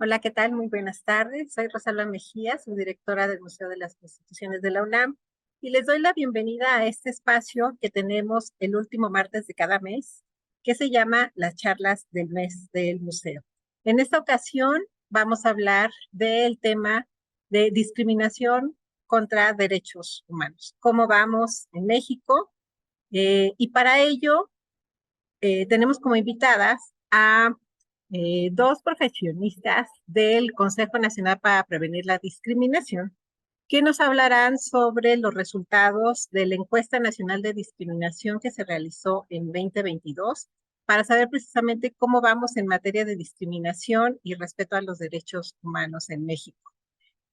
Hola, ¿qué tal? Muy buenas tardes. Soy Rosalba Mejía, subdirectora del Museo de las Instituciones de la UNAM, y les doy la bienvenida a este espacio que tenemos el último martes de cada mes, que se llama las charlas del mes del museo. En esta ocasión vamos a hablar del tema de discriminación contra derechos humanos. ¿Cómo vamos en México? Y para ello tenemos como invitadas a dos profesionistas del Consejo Nacional para Prevenir la Discriminación, que nos hablarán sobre los resultados de la encuesta nacional de discriminación que se realizó en 2022 para saber precisamente cómo vamos en materia de discriminación y respeto a los derechos humanos en México.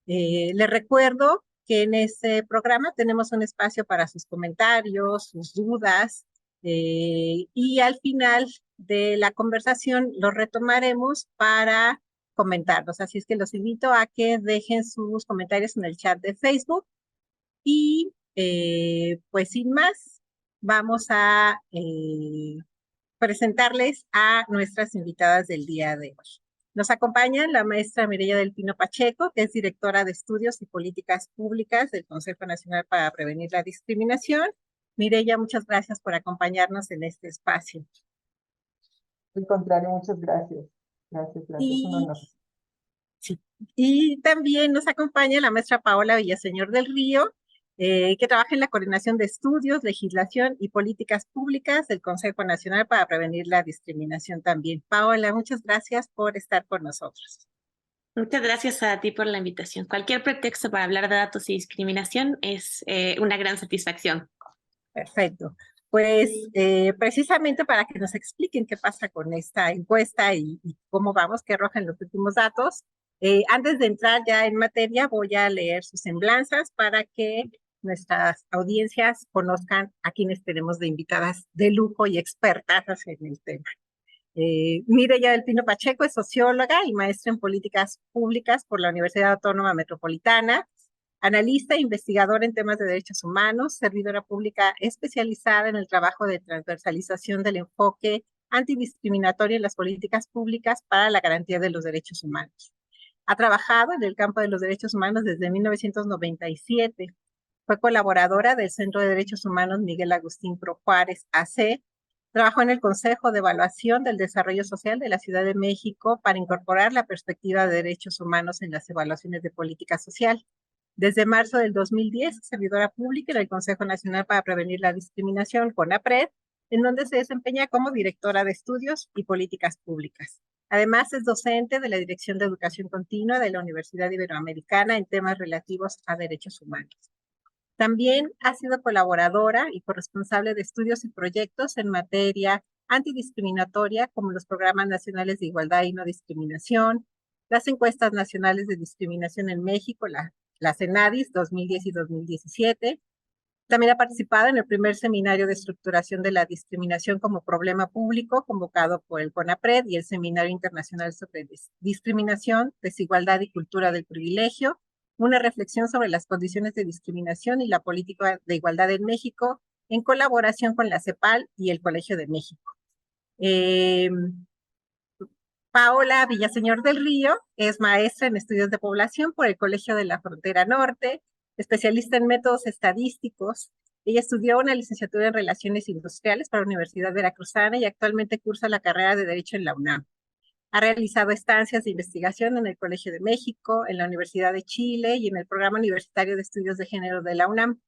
Les recuerdo que en este programa tenemos un espacio para sus comentarios, sus dudas, y al final de la conversación los retomaremos para comentarlos. Así es que los invito a que dejen sus comentarios en el chat de Facebook y pues sin más, vamos a presentarles a nuestras invitadas del día de hoy. Nos acompaña la maestra Mireya del Pino Pacheco, que es directora de Estudios y Políticas Públicas del Consejo Nacional para Prevenir la Discriminación. Mireya, muchas gracias por acompañarnos en este espacio. Al contrario, muchas gracias. Gracias, es un honor. Sí. Y también nos acompaña la maestra Paola Villaseñor del Río, que trabaja en la Coordinación de Estudios, Legislación y Políticas Públicas del Consejo Nacional para Prevenir la Discriminación también. Paola, muchas gracias por estar con nosotros. Muchas gracias a ti por la invitación. Cualquier pretexto para hablar de datos y discriminación es una gran satisfacción. Perfecto. Pues precisamente para que nos expliquen qué pasa con esta encuesta y cómo vamos, qué arrojan los últimos datos. Antes de entrar ya en materia, voy a leer sus semblanzas para que nuestras audiencias conozcan a quienes tenemos de invitadas de lujo y expertas en el tema. Mireya del Pino Pacheco es socióloga y maestra en políticas públicas por la Universidad Autónoma Metropolitana, analista e investigadora en temas de derechos humanos, servidora pública especializada en el trabajo de transversalización del enfoque antidiscriminatorio en las políticas públicas para la garantía de los derechos humanos. Ha trabajado en el campo de los derechos humanos desde 1997. Fue colaboradora del Centro de Derechos Humanos Miguel Agustín Pro Juárez AC. Trabajó en el Consejo de Evaluación del Desarrollo Social de la Ciudad de México para incorporar la perspectiva de derechos humanos en las evaluaciones de política social. Desde marzo del 2010, servidora pública en el Consejo Nacional para Prevenir la Discriminación, CONAPRED, en donde se desempeña como directora de estudios y políticas públicas. Además, es docente de la Dirección de Educación Continua de la Universidad Iberoamericana en temas relativos a derechos humanos. También ha sido colaboradora y corresponsable de estudios y proyectos en materia antidiscriminatoria, como los programas nacionales de igualdad y no discriminación, las encuestas nacionales de discriminación en México, las ENADIS 2010 y 2017. También ha participado en el primer seminario de estructuración de la discriminación como problema público convocado por el CONAPRED y el Seminario Internacional sobre Discriminación, Desigualdad y Cultura del Privilegio, una reflexión sobre las condiciones de discriminación y la política de igualdad en México, en colaboración con la CEPAL y el Colegio de México. Paola Villaseñor del Río es maestra en estudios de población por el Colegio de la Frontera Norte, especialista en métodos estadísticos. Ella estudió una licenciatura en Relaciones Industriales para la Universidad Veracruzana y actualmente cursa la carrera de Derecho en la UNAM. Ha realizado estancias de investigación en el Colegio de México, en la Universidad de Chile y en el Programa Universitario de Estudios de Género de la UNAM.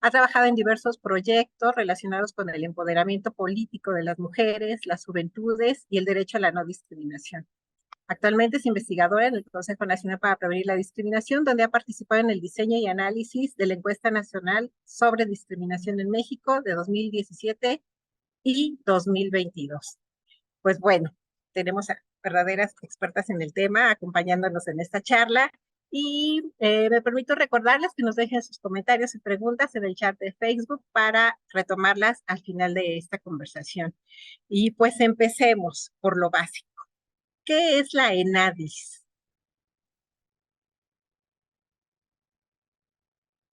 Ha trabajado en diversos proyectos relacionados con el empoderamiento político de las mujeres, las juventudes y el derecho a la no discriminación. Actualmente es investigadora en el Consejo Nacional para Prevenir la Discriminación, donde ha participado en el diseño y análisis de la encuesta nacional sobre discriminación en México de 2017 y 2022. Pues bueno, tenemos a verdaderas expertas en el tema acompañándonos en esta charla y me permito recordarles que nos dejen sus comentarios y preguntas en el chat de Facebook para retomarlas al final de esta conversación. Y pues empecemos por lo básico. ¿Qué es la ENADIS?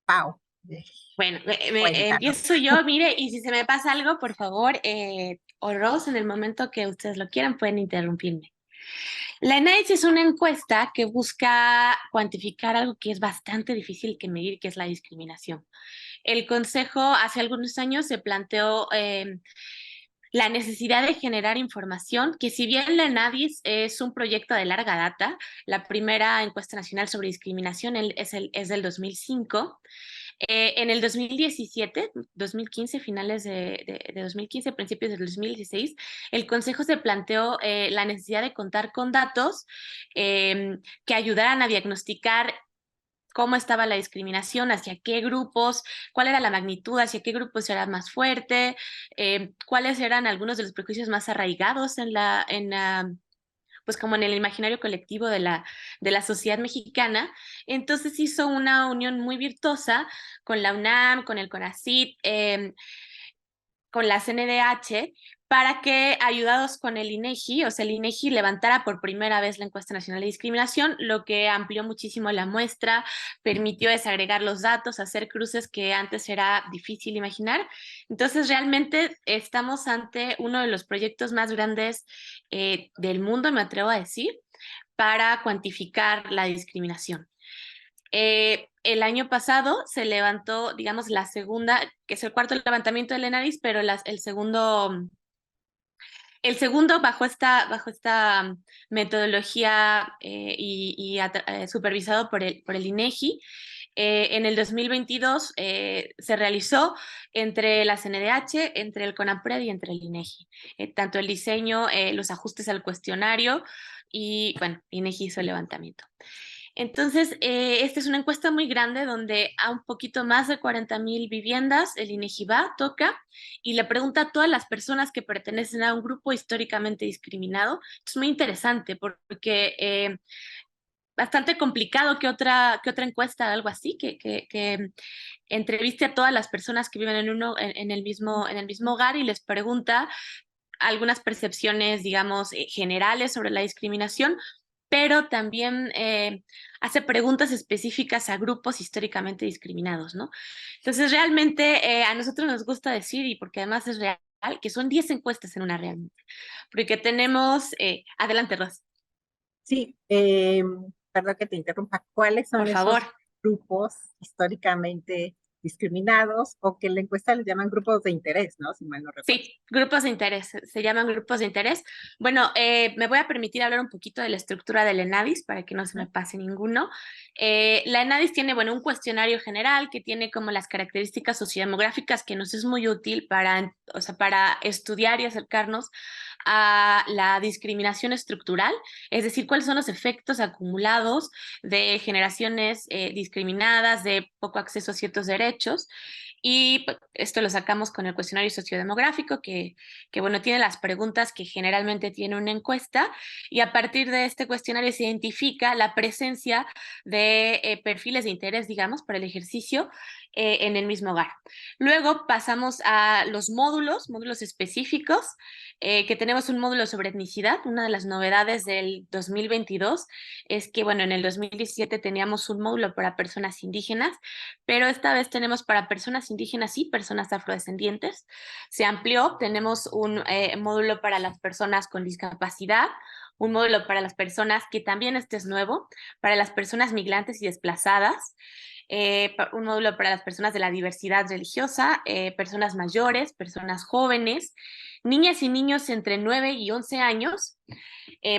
Pau. Bueno, empiezo yo, mire, y si se me pasa algo, por favor, o Rose, en el momento que ustedes lo quieran, pueden interrumpirme. La ENADIS es una encuesta que busca cuantificar algo que es bastante difícil que medir, que es la discriminación. El Consejo hace algunos años se planteó la necesidad de generar información, que si bien la ENADIS es un proyecto de larga data, la primera encuesta nacional sobre discriminación es del 2005. En el 2017, 2015, finales de 2015, principios del 2016, el Consejo se planteó la necesidad de contar con datos que ayudaran a diagnosticar cómo estaba la discriminación, hacia qué grupos, cuál era la magnitud, hacia qué grupos era más fuerte, cuáles eran algunos de los prejuicios más arraigados pues como en el imaginario colectivo de la sociedad mexicana. Entonces hizo una unión muy virtuosa con la UNAM, con el CONACYT, con la CNDH, para que, ayudados con el INEGI, o sea, el INEGI levantara por primera vez la encuesta nacional de discriminación, lo que amplió muchísimo la muestra, permitió desagregar los datos, hacer cruces que antes era difícil imaginar. Entonces, realmente estamos ante uno de los proyectos más grandes del mundo, me atrevo a decir, para cuantificar la discriminación. El año pasado se levantó, digamos, la segunda, que es el cuarto levantamiento del ENADIS, pero el segundo bajo esta metodología supervisado por el INEGI. En el 2022 se realizó entre la CNDH, entre el CONAPRED y entre el INEGI. Tanto el diseño, los ajustes al cuestionario y, bueno, INEGI hizo el levantamiento. Entonces, esta es una encuesta muy grande donde a un poquito más de 40,000 viviendas el INEGI va, toca y le pregunta a todas las personas que pertenecen a un grupo históricamente discriminado. Es muy interesante porque bastante complicado que otra encuesta, algo así, que entreviste a todas las personas que viven en el mismo hogar y les pregunta algunas percepciones, digamos, generales sobre la discriminación, pero también hace preguntas específicas a grupos históricamente discriminados, ¿no? Entonces, realmente a nosotros nos gusta decir, y porque además es real, que son 10 encuestas en una realmente, porque tenemos, adelante, Ros, Sí, perdón que te interrumpa. ¿Cuáles por son esos favor. grupos históricamente discriminados o que en la encuesta les llaman grupos de interés, ¿no? Si mal no recuerdo. Sí, grupos de interés, se llaman grupos de interés. Bueno, me voy a permitir hablar un poquito de la estructura del ENADIS para que no se me pase ninguno. La ENADIS tiene, bueno, un cuestionario general que tiene como las características sociodemográficas que nos es muy útil para, o sea, para estudiar y acercarnos a la discriminación estructural, es decir, cuáles son los efectos acumulados de generaciones discriminadas, de poco acceso a ciertos derechos. Y esto lo sacamos con el cuestionario sociodemográfico, bueno, tiene las preguntas que generalmente tiene una encuesta, y a partir de este cuestionario se identifica la presencia de perfiles de interés, digamos, para el ejercicio en el mismo hogar. Luego pasamos a los módulos específicos, que tenemos un módulo sobre etnicidad. Una de las novedades del 2022 es que, bueno, en el 2017 teníamos un módulo para personas indígenas, pero esta vez tenemos para personas indígenas y personas afrodescendientes. Se amplió, tenemos un módulo para las personas con discapacidad, un módulo para las personas, que también este es nuevo, para las personas migrantes y desplazadas, un módulo para las personas de la diversidad religiosa, personas mayores, personas jóvenes, niñas y niños entre 9 y 11 años,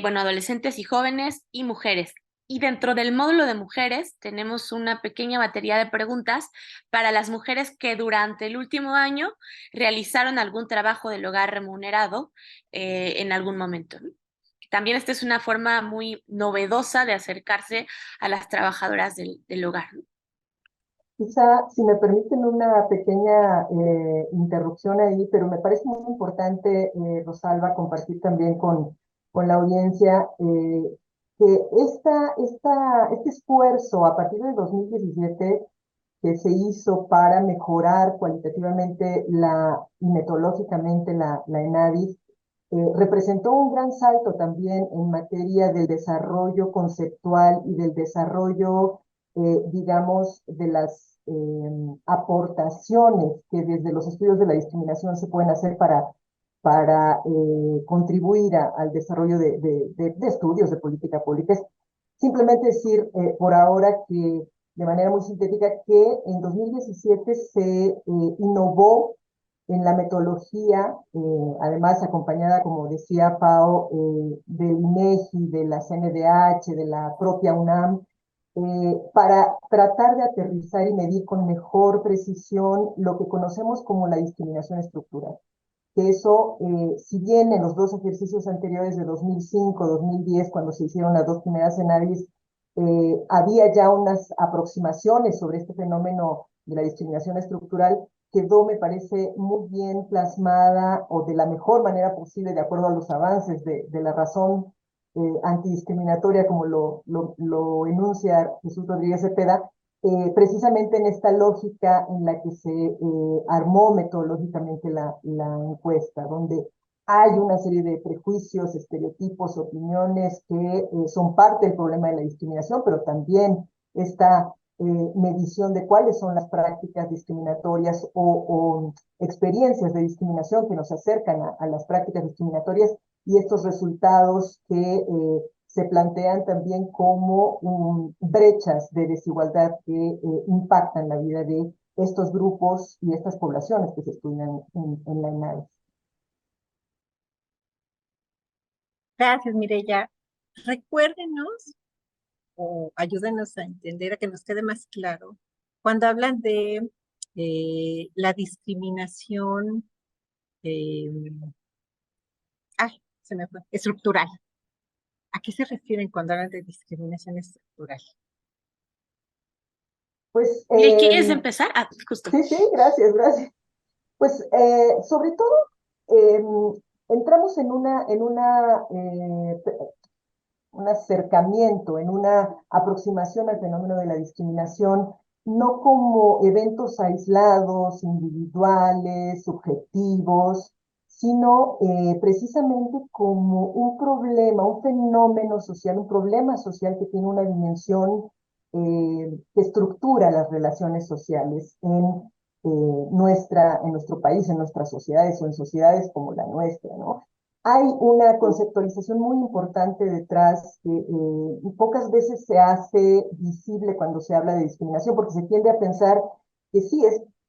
bueno, adolescentes y jóvenes y mujeres. Y dentro del módulo de mujeres tenemos una pequeña batería de preguntas para las mujeres que durante el último año realizaron algún trabajo del hogar remunerado en algún momento, ¿no? También esta es una forma muy novedosa de acercarse a las trabajadoras del hogar, ¿no? Quizá, si me permiten una pequeña interrupción ahí, pero me parece muy importante, Rosalba, compartir también con la audiencia que este esfuerzo a partir de 2017 que se hizo para mejorar cualitativamente y metodológicamente la ENADIS, representó un gran salto también en materia del desarrollo conceptual y del desarrollo, digamos, de las aportaciones que desde los estudios de la discriminación se pueden hacer para contribuir al desarrollo de estudios de política pública. Es simplemente decir por ahora que, de manera muy sintética, que en 2017 se innovó en la metodología, además acompañada, como decía Pau, del INEGI, de la CNDH, de la propia UNAM, para tratar de aterrizar y medir con mejor precisión lo que conocemos como la discriminación estructural. Que eso, si bien en los dos ejercicios anteriores de 2005, 2010, cuando se hicieron las dos primeras ENADIS, había ya unas aproximaciones sobre este fenómeno de la discriminación estructural, quedó, me parece, muy bien plasmada o de la mejor manera posible, de acuerdo a los avances de la razón antidiscriminatoria, como lo enuncia Jesús Rodríguez Cepeda, precisamente en esta lógica en la que se armó metodológicamente la encuesta, donde hay una serie de prejuicios, estereotipos, opiniones que son parte del problema de la discriminación, pero también esta medición de cuáles son las prácticas discriminatorias o experiencias de discriminación que nos acercan a las prácticas discriminatorias y estos resultados que se plantean también como brechas de desigualdad que impactan la vida de estos grupos y estas poblaciones que se estudian en la ENADIS. Gracias, Mireya. Recuérdenos o ayúdenos a entender, a que nos quede más claro, cuando hablan de la discriminación, eh, se me fue, estructural. ¿A qué se refieren cuando hablan de discriminación estructural? Pues Mire, ¿quieres empezar? Ah, justo. sí, sí, gracias, gracias. Pues sobre todo entramos un acercamiento, en una aproximación al fenómeno de la discriminación, no como eventos aislados, individuales, subjetivos, sino precisamente como un problema, un fenómeno social, un problema social que tiene una dimensión que estructura las relaciones sociales en nuestro país, en nuestras sociedades o en sociedades como la nuestra, ¿no? Hay una conceptualización muy importante detrás que pocas veces se hace visible cuando se habla de discriminación, porque se tiende a pensar que sí,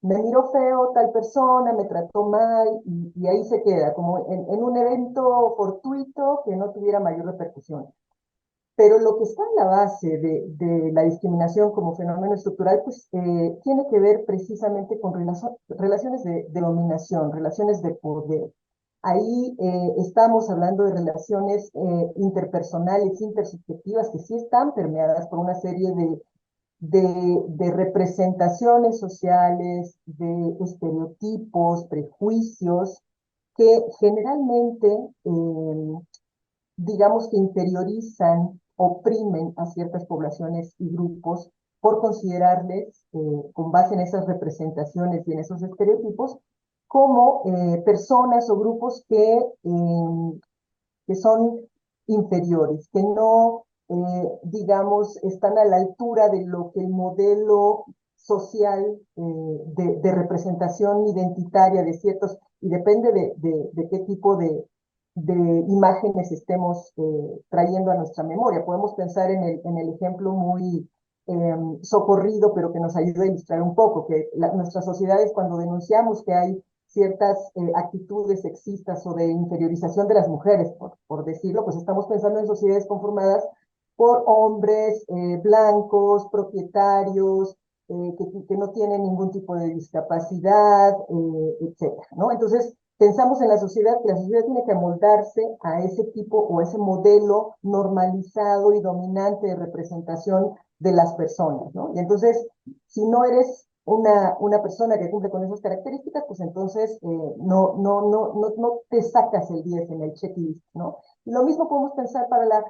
me miró feo tal persona, me trató mal, y ahí se queda, como en un evento fortuito que no tuviera mayor repercusión. Pero lo que está en la base de la discriminación como fenómeno estructural, pues tiene que ver precisamente con relaciones de dominación, relaciones de poder. Ahí estamos hablando de relaciones interpersonales, intersubjetivas, que sí están permeadas por una serie de representaciones sociales, de estereotipos, prejuicios, que generalmente digamos que interiorizan, oprimen a ciertas poblaciones y grupos por considerarles, con base en esas representaciones y en esos estereotipos, como personas o grupos que son inferiores, que no, digamos, están a la altura de lo que el modelo social de representación identitaria de ciertos, y depende de qué tipo de imágenes estemos trayendo a nuestra memoria. Podemos pensar en el ejemplo muy socorrido, pero que nos ayuda a ilustrar un poco, que nuestras sociedades, cuando denunciamos que hay ciertas actitudes sexistas o de inferiorización de las mujeres, por decirlo, pues estamos pensando en sociedades conformadas por hombres blancos, propietarios, que no tienen ningún tipo de discapacidad, etcétera, ¿no? Entonces, pensamos en la sociedad, que la sociedad tiene que amoldarse a ese tipo o ese modelo normalizado y dominante de representación de las personas, ¿no? Y entonces, si no eres una persona que cumple con esas características, pues entonces no te sacas el 10 en el checklist, ¿no? Y lo mismo podemos pensar para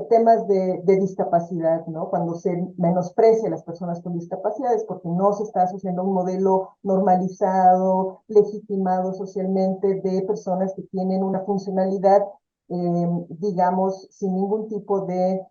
temas de discapacidad, ¿no? Cuando se menosprecia a las personas con discapacidades porque no se está asociando a un modelo normalizado, legitimado socialmente de personas que tienen una funcionalidad, digamos, sin ningún tipo de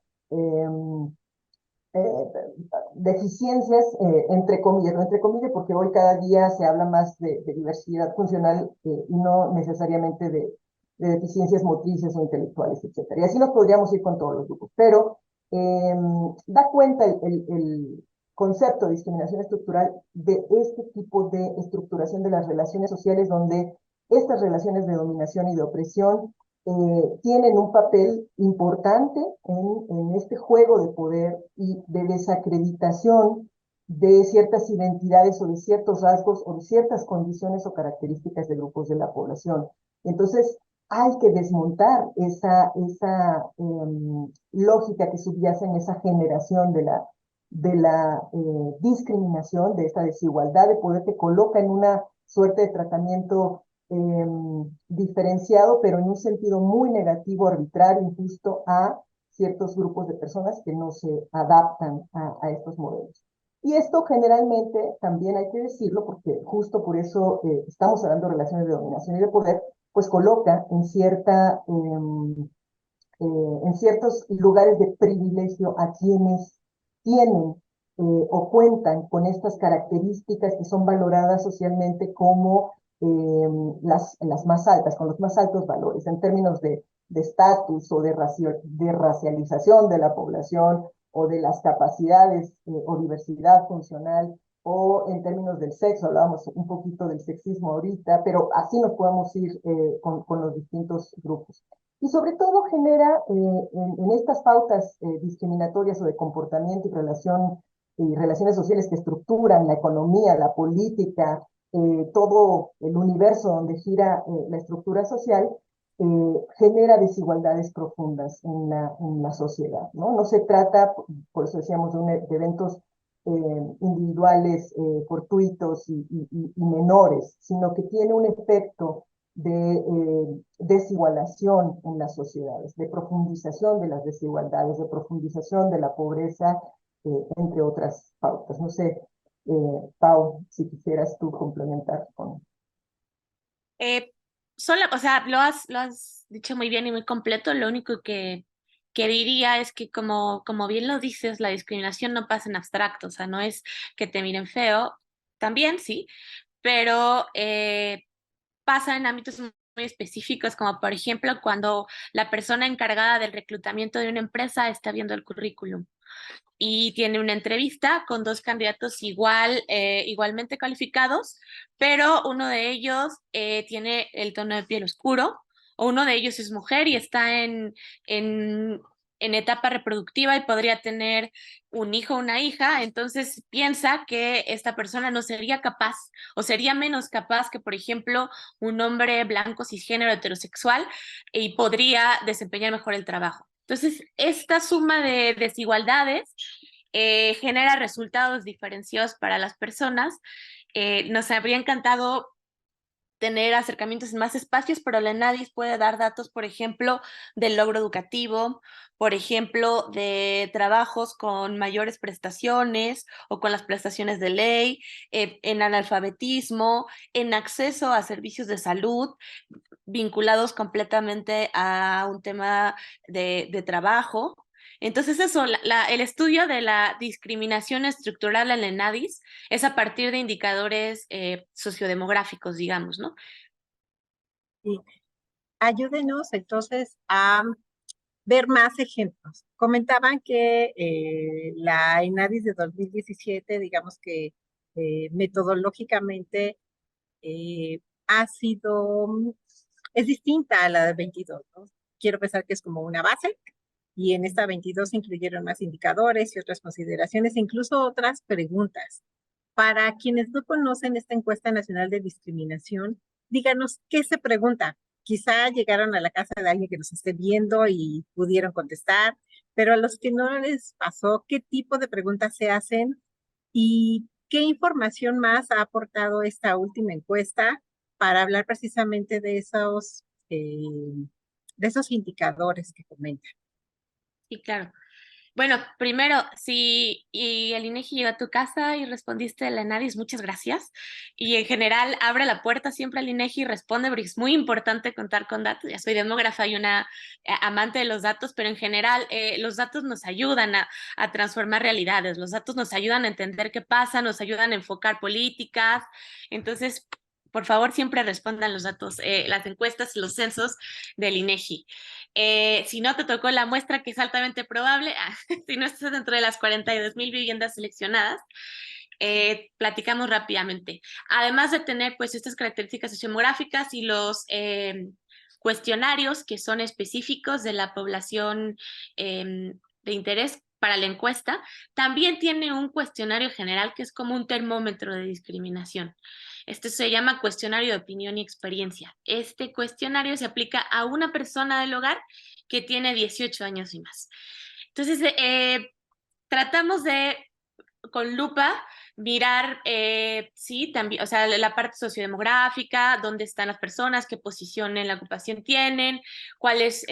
deficiencias, entre comillas, no entre comillas, porque hoy cada día se habla más de diversidad funcional y no necesariamente de deficiencias motrices o intelectuales, etcétera. Y así nos podríamos ir con todos los grupos, pero da cuenta el concepto de discriminación estructural de este tipo de estructuración de las relaciones sociales, donde estas relaciones de dominación y de opresión tienen un papel importante en este juego de poder y de desacreditación de ciertas identidades o de ciertos rasgos o de ciertas condiciones o características de grupos de la población. Entonces, hay que desmontar esa lógica que subyace en esa generación de la discriminación, de esta desigualdad de poder que coloca en una suerte de tratamiento diferenciado, pero en un sentido muy negativo, arbitrario, injusto a ciertos grupos de personas que no se adaptan a estos modelos. Y esto generalmente, también hay que decirlo, porque justo por eso estamos hablando de relaciones de dominación y de poder, pues coloca en ciertos lugares de privilegio a quienes tienen o cuentan con estas características que son valoradas socialmente como las más altas, con los más altos valores en términos de estatus o de racialización de la población o de las capacidades o diversidad funcional o en términos del sexo, hablábamos un poquito del sexismo ahorita, pero así nos podemos ir con los distintos grupos. Y sobre todo genera en estas pautas discriminatorias o de comportamiento y relaciones sociales que estructuran la economía, la política, todo el universo donde gira la estructura social, genera desigualdades profundas en la sociedad, ¿no? No se trata, por eso decíamos, de eventos individuales, fortuitos y menores, sino que tiene un efecto de desigualación en las sociedades, de profundización de las desigualdades, de profundización de la pobreza, entre otras pautas. No sé, Pau, si quisieras tú complementar con... O sea, lo has dicho muy bien y muy completo. Lo único que diría es que como bien lo dices, la discriminación no pasa en abstracto, o sea, no es que te miren feo, también sí, pero pasa en ámbitos muy específicos, como por ejemplo cuando la persona encargada del reclutamiento de una empresa está viendo el currículum y tiene una entrevista con dos candidatos igualmente calificados, pero uno de ellos tiene el tono de piel oscuro, o uno de ellos es mujer y está en, en etapa reproductiva y podría tener un hijo o una hija, entonces piensa que esta persona no sería capaz o sería menos capaz que, por ejemplo, un hombre blanco, cisgénero, heterosexual y podría desempeñar mejor el trabajo. Entonces, esta suma de desigualdades genera resultados diferenciados para las personas. Nos habría encantado tener acercamientos en más espacios, pero la ENADIS puede dar datos, por ejemplo, del logro educativo, por ejemplo, de trabajos con mayores prestaciones o con las prestaciones de ley, en analfabetismo, en acceso a servicios de salud vinculados completamente a un tema de trabajo. Entonces eso, el estudio de la discriminación estructural en la ENADIS es a partir de indicadores sociodemográficos, digamos, ¿no? Y ayúdenos entonces a ver más ejemplos. Comentaban que la ENADIS de 2017, digamos que metodológicamente ha sido, es distinta a la de 22, ¿no? Quiero pensar que es como una base y en esta 22 se incluyeron más indicadores y otras consideraciones, e incluso otras preguntas. Para quienes no conocen esta encuesta nacional de discriminación, díganos qué se pregunta. Quizá llegaron a la casa de alguien que nos esté viendo y pudieron contestar, pero a los que no les pasó, ¿qué tipo de preguntas se hacen y qué información más ha aportado esta última encuesta para hablar precisamente de esos indicadores que comentan? Sí, claro. Bueno, primero, si y el INEGI llegó a tu casa y respondiste a la ENADIS, muchas gracias. Y en general, abre la puerta siempre al INEGI y responde, porque es muy importante contar con datos. Ya soy demógrafa y una amante de los datos, pero en general los datos nos ayudan a transformar realidades, los datos nos ayudan a entender qué pasa, nos ayudan a enfocar políticas. Entonces, por favor, siempre respondan los datos, las encuestas, los censos del INEGI. Si no te tocó la muestra, que es altamente probable, si no estás dentro de las 42,000 viviendas seleccionadas, platicamos rápidamente. Además de tener pues estas características sociodemográficas y los cuestionarios que son específicos de la población de interés para la encuesta, también tiene un cuestionario general que es como un termómetro de discriminación. Este se llama cuestionario de opinión y experiencia. Este cuestionario se aplica a una persona del hogar que tiene 18 años y más. Entonces, tratamos de, con lupa, mirar, sí, también, o sea, la parte sociodemográfica, dónde están las personas, qué posición en la ocupación tienen, cuáles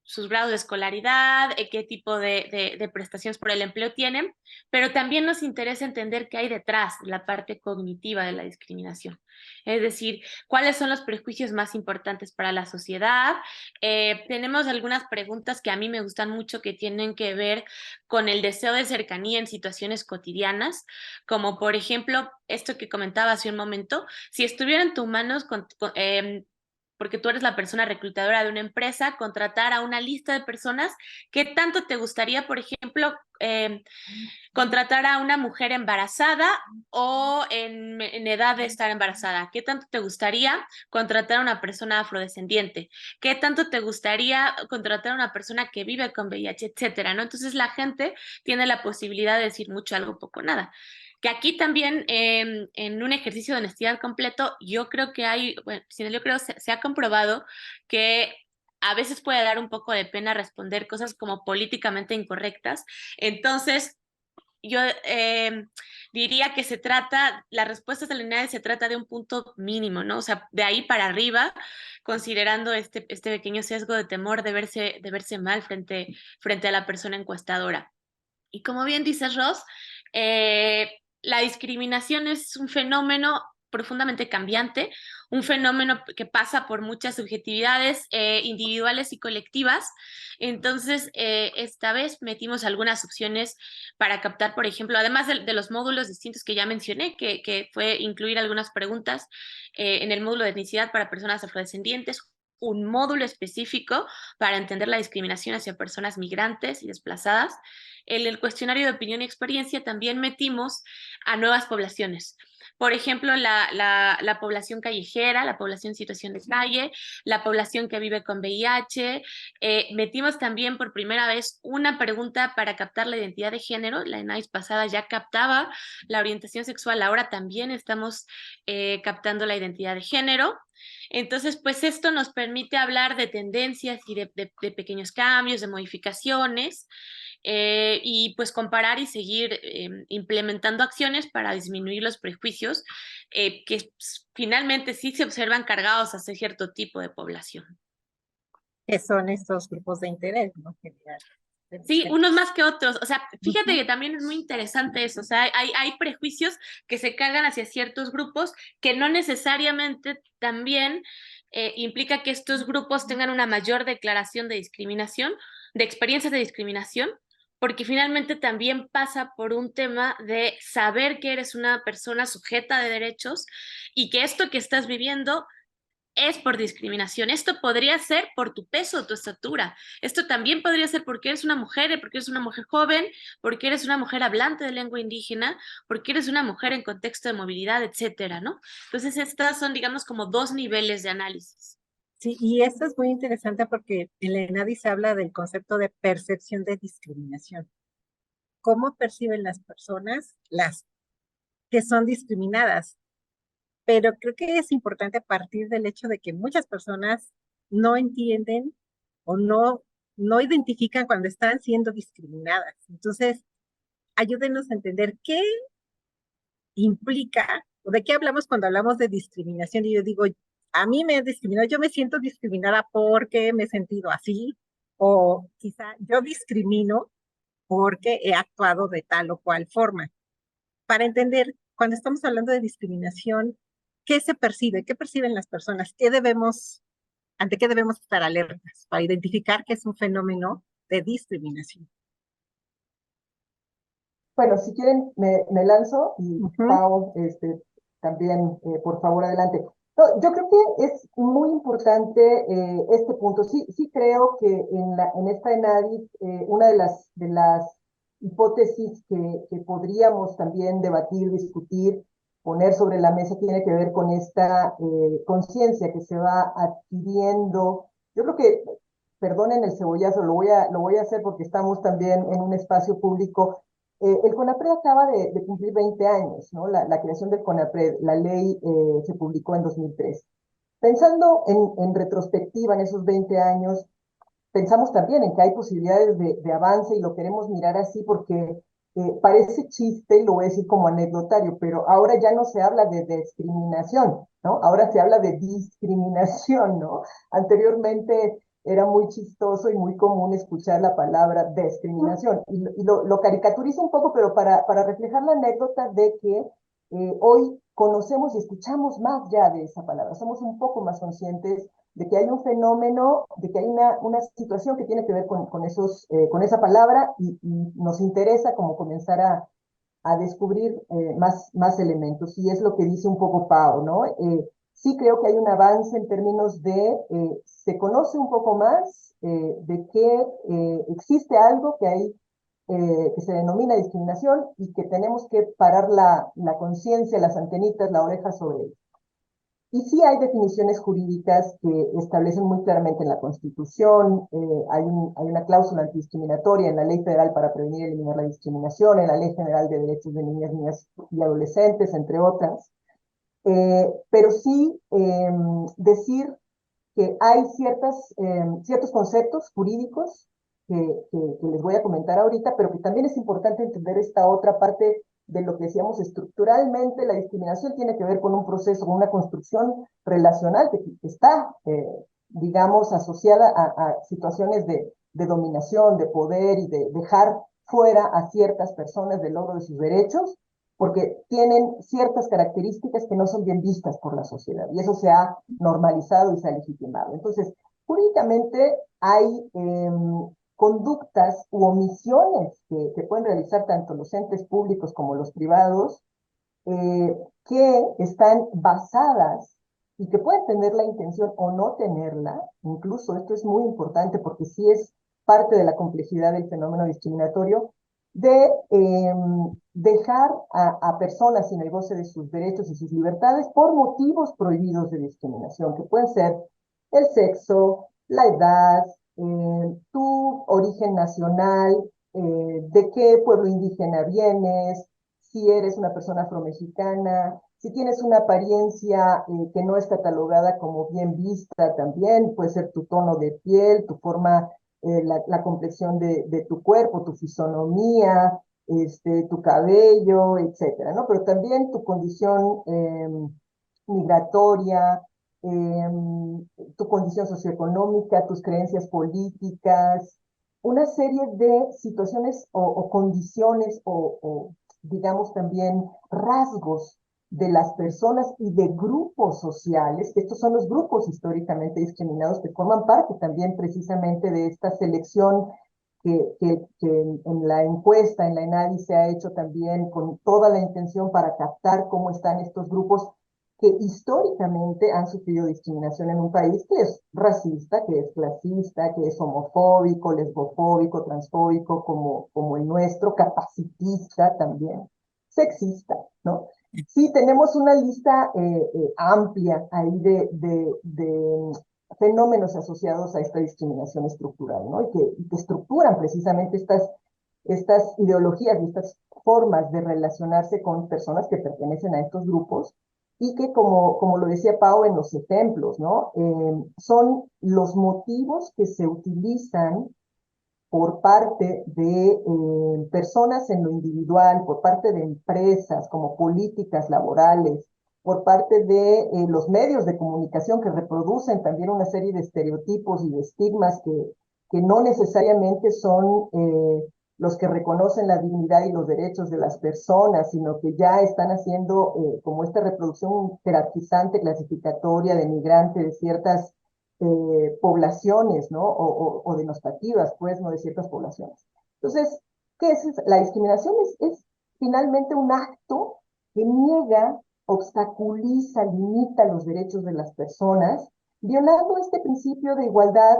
sus grados de escolaridad, qué tipo de prestaciones por el empleo tienen, pero también nos interesa entender qué hay detrás de la parte cognitiva de la discriminación. Es decir, cuáles son los prejuicios más importantes para la sociedad. Tenemos algunas preguntas que a mí me gustan mucho que tienen que ver con el deseo de cercanía en situaciones cotidianas, como por ejemplo esto que comentaba hace un momento, si estuviera en tus manos porque tú eres la persona reclutadora de una empresa, contratar a una lista de personas, ¿qué tanto te gustaría, por ejemplo, contratar a una mujer embarazada o en edad de estar embarazada? ¿Qué tanto te gustaría contratar a una persona afrodescendiente? ¿Qué tanto te gustaría contratar a una persona que vive con VIH, etcétera, ¿no? Entonces la gente tiene la posibilidad de decir mucho, algo, poco, nada. Que aquí también en un ejercicio de honestidad completo, yo creo que hay, bueno, yo creo se ha comprobado que a veces puede dar un poco de pena responder cosas como políticamente incorrectas. Entonces, yo diría que se trata, las respuestas de la INADI se trata de un punto mínimo, ¿no? O sea, de ahí para arriba, considerando este pequeño sesgo de temor de verse mal frente a la persona encuestadora. Y como bien dice Ross, la discriminación es un fenómeno profundamente cambiante, un fenómeno que pasa por muchas subjetividades individuales y colectivas. Entonces, esta vez metimos algunas opciones para captar, por ejemplo, además de los módulos distintos que ya mencioné, que fue incluir algunas preguntas en el módulo de etnicidad para personas afrodescendientes, un módulo específico para entender la discriminación hacia personas migrantes y desplazadas. En el cuestionario de opinión y experiencia también metimos a nuevas poblaciones. Por ejemplo, la población callejera, la población en situación de calle, la población que vive con VIH. Metimos también por primera vez una pregunta para captar la identidad de género. La ENADIS pasada ya captaba la orientación sexual, ahora también estamos captando la identidad de género. Entonces, pues esto nos permite hablar de tendencias y de pequeños cambios, de modificaciones, y pues comparar y seguir implementando acciones para disminuir los prejuicios que finalmente sí se observan cargados hacia cierto tipo de población. Que son estos grupos de interés, ¿no? General. Sí, unos más que otros. O sea, fíjate que también es muy interesante eso. O sea, hay prejuicios que se cargan hacia ciertos grupos que no necesariamente también implica que estos grupos tengan una mayor declaración de discriminación, de experiencias de discriminación, porque finalmente también pasa por un tema de saber que eres una persona sujeta de derechos y que esto que estás viviendo es por discriminación. Esto podría ser por tu peso, tu estatura. Esto también podría ser porque eres una mujer, porque eres una mujer joven, porque eres una mujer hablante de lengua indígena, porque eres una mujer en contexto de movilidad, etcétera, ¿no? Entonces, estas son, digamos, como dos niveles de análisis. Sí, y esto es muy interesante porque en la ENADI se habla del concepto de percepción de discriminación. ¿Cómo perciben las personas las que son discriminadas? Pero creo que es importante partir del hecho de que muchas personas no entienden o no identifican cuando están siendo discriminadas. Entonces, ayúdenos a entender qué implica o de qué hablamos cuando hablamos de discriminación. Y yo digo, a mí me han discriminado, yo me siento discriminada porque me he sentido así, o quizá yo discrimino porque he actuado de tal o cual forma. Para entender, cuando estamos hablando de discriminación, ¿qué se percibe? ¿Qué perciben las personas? ¿Ante qué debemos estar alertas para identificar que es un fenómeno de discriminación? Bueno, si quieren, me lanzo y Ujú. Pau, también, por favor, adelante. No, yo creo que es muy importante este punto. Sí, sí creo que en esta ENADIS, una de las hipótesis que podríamos también debatir, discutir, poner sobre la mesa tiene que ver con esta conciencia que se va adquiriendo. Yo creo que, perdonen el cebollazo, lo voy a hacer porque estamos también en un espacio público. El CONAPRED acaba de cumplir 20 años, ¿no? La creación del CONAPRED, la ley se publicó en 2003. Pensando en retrospectiva en esos 20 años, pensamos también en que hay posibilidades de avance y lo queremos mirar así porque parece chiste, y lo voy a decir como anecdotario, pero ahora ya no se habla de discriminación, ¿no? Ahora se habla de discriminación, ¿no? Anteriormente era muy chistoso y muy común escuchar la palabra discriminación. Y lo caricaturizo un poco, pero para reflejar la anécdota de que hoy conocemos y escuchamos más ya de esa palabra. Somos un poco más conscientes de que hay un fenómeno, de que hay una situación que tiene que ver con esa palabra y nos interesa como comenzar a descubrir más elementos. Y es lo que dice un poco Pau, ¿no? Sí creo que hay un avance en términos de, se conoce un poco más de que existe algo que se denomina discriminación y que tenemos que parar la conciencia, las antenitas, la oreja sobre él. Y sí hay definiciones jurídicas que establecen muy claramente en la Constitución, hay una cláusula antidiscriminatoria en la Ley Federal para prevenir y eliminar la discriminación, en la Ley General de Derechos de Niñas, Niñas y Adolescentes, entre otras. Pero sí decir que hay ciertos conceptos jurídicos que les voy a comentar ahorita, pero que también es importante entender esta otra parte de lo que decíamos estructuralmente. La discriminación tiene que ver con un proceso, con una construcción relacional que está, digamos, asociada a situaciones de dominación, de poder y de dejar fuera a ciertas personas del logro de sus derechos, porque tienen ciertas características que no son bien vistas por la sociedad, y eso se ha normalizado y se ha legitimado. Entonces, jurídicamente hay conductas u omisiones que pueden realizar tanto los entes públicos como los privados, que están basadas y que pueden tener la intención o no tenerla. Incluso esto es muy importante porque sí es parte de la complejidad del fenómeno discriminatorio, de dejar a personas sin el goce de sus derechos y sus libertades por motivos prohibidos de discriminación, que pueden ser el sexo, la edad, tu origen nacional, de qué pueblo indígena vienes, si eres una persona afromexicana, si tienes una apariencia que no es catalogada como bien vista también, puede ser tu tono de piel, tu forma, la complexión de tu cuerpo, tu fisonomía, tu cabello, etcétera, ¿no? Pero también tu condición migratoria, tu condición socioeconómica, tus creencias políticas, una serie de situaciones o condiciones o digamos también rasgos de las personas y de grupos sociales, que estos son los grupos históricamente discriminados que forman parte también precisamente de esta selección que en la encuesta, en la ENADI se ha hecho también con toda la intención para captar cómo están estos grupos que históricamente han sufrido discriminación en un país que es racista, que es clasista, que es homofóbico, lesbofóbico, transfóbico, como el nuestro, capacitista también, sexista, ¿no? Sí, tenemos una lista amplia ahí de fenómenos asociados a esta discriminación estructural, ¿no? Y que estructuran precisamente estas ideologías y estas formas de relacionarse con personas que pertenecen a estos grupos y que, como lo decía Pau en los ejemplos, ¿no? Son los motivos que se utilizan por parte de personas en lo individual, por parte de empresas como políticas laborales, por parte de los medios de comunicación que reproducen también una serie de estereotipos y de estigmas que no necesariamente son los que reconocen la dignidad y los derechos de las personas, sino que ya están haciendo como esta reproducción jerarquizante, clasificatoria, denigrante de ciertas poblaciones, ¿no? O denostativas, pues, ¿no? De ciertas poblaciones. Entonces, ¿qué es? La discriminación es finalmente un acto que niega, obstaculiza, limita los derechos de las personas, violando este principio de igualdad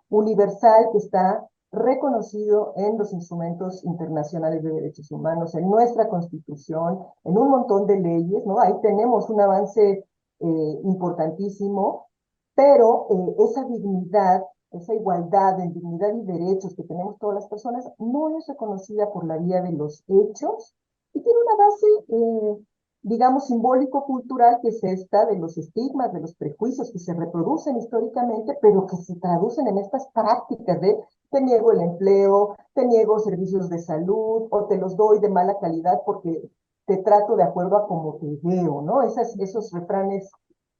universal que está reconocido en los instrumentos internacionales de derechos humanos, en nuestra Constitución, en un montón de leyes, ¿no? Ahí tenemos un avance importantísimo, pero esa dignidad, esa igualdad en dignidad y derechos que tenemos todas las personas no es reconocida por la vía de los hechos y tiene una base, digamos, simbólico-cultural, que es esta de los estigmas, de los prejuicios que se reproducen históricamente, pero que se traducen en estas prácticas de te niego el empleo, te niego servicios de salud, o te los doy de mala calidad porque te trato de acuerdo a cómo te veo, ¿no? Esos refranes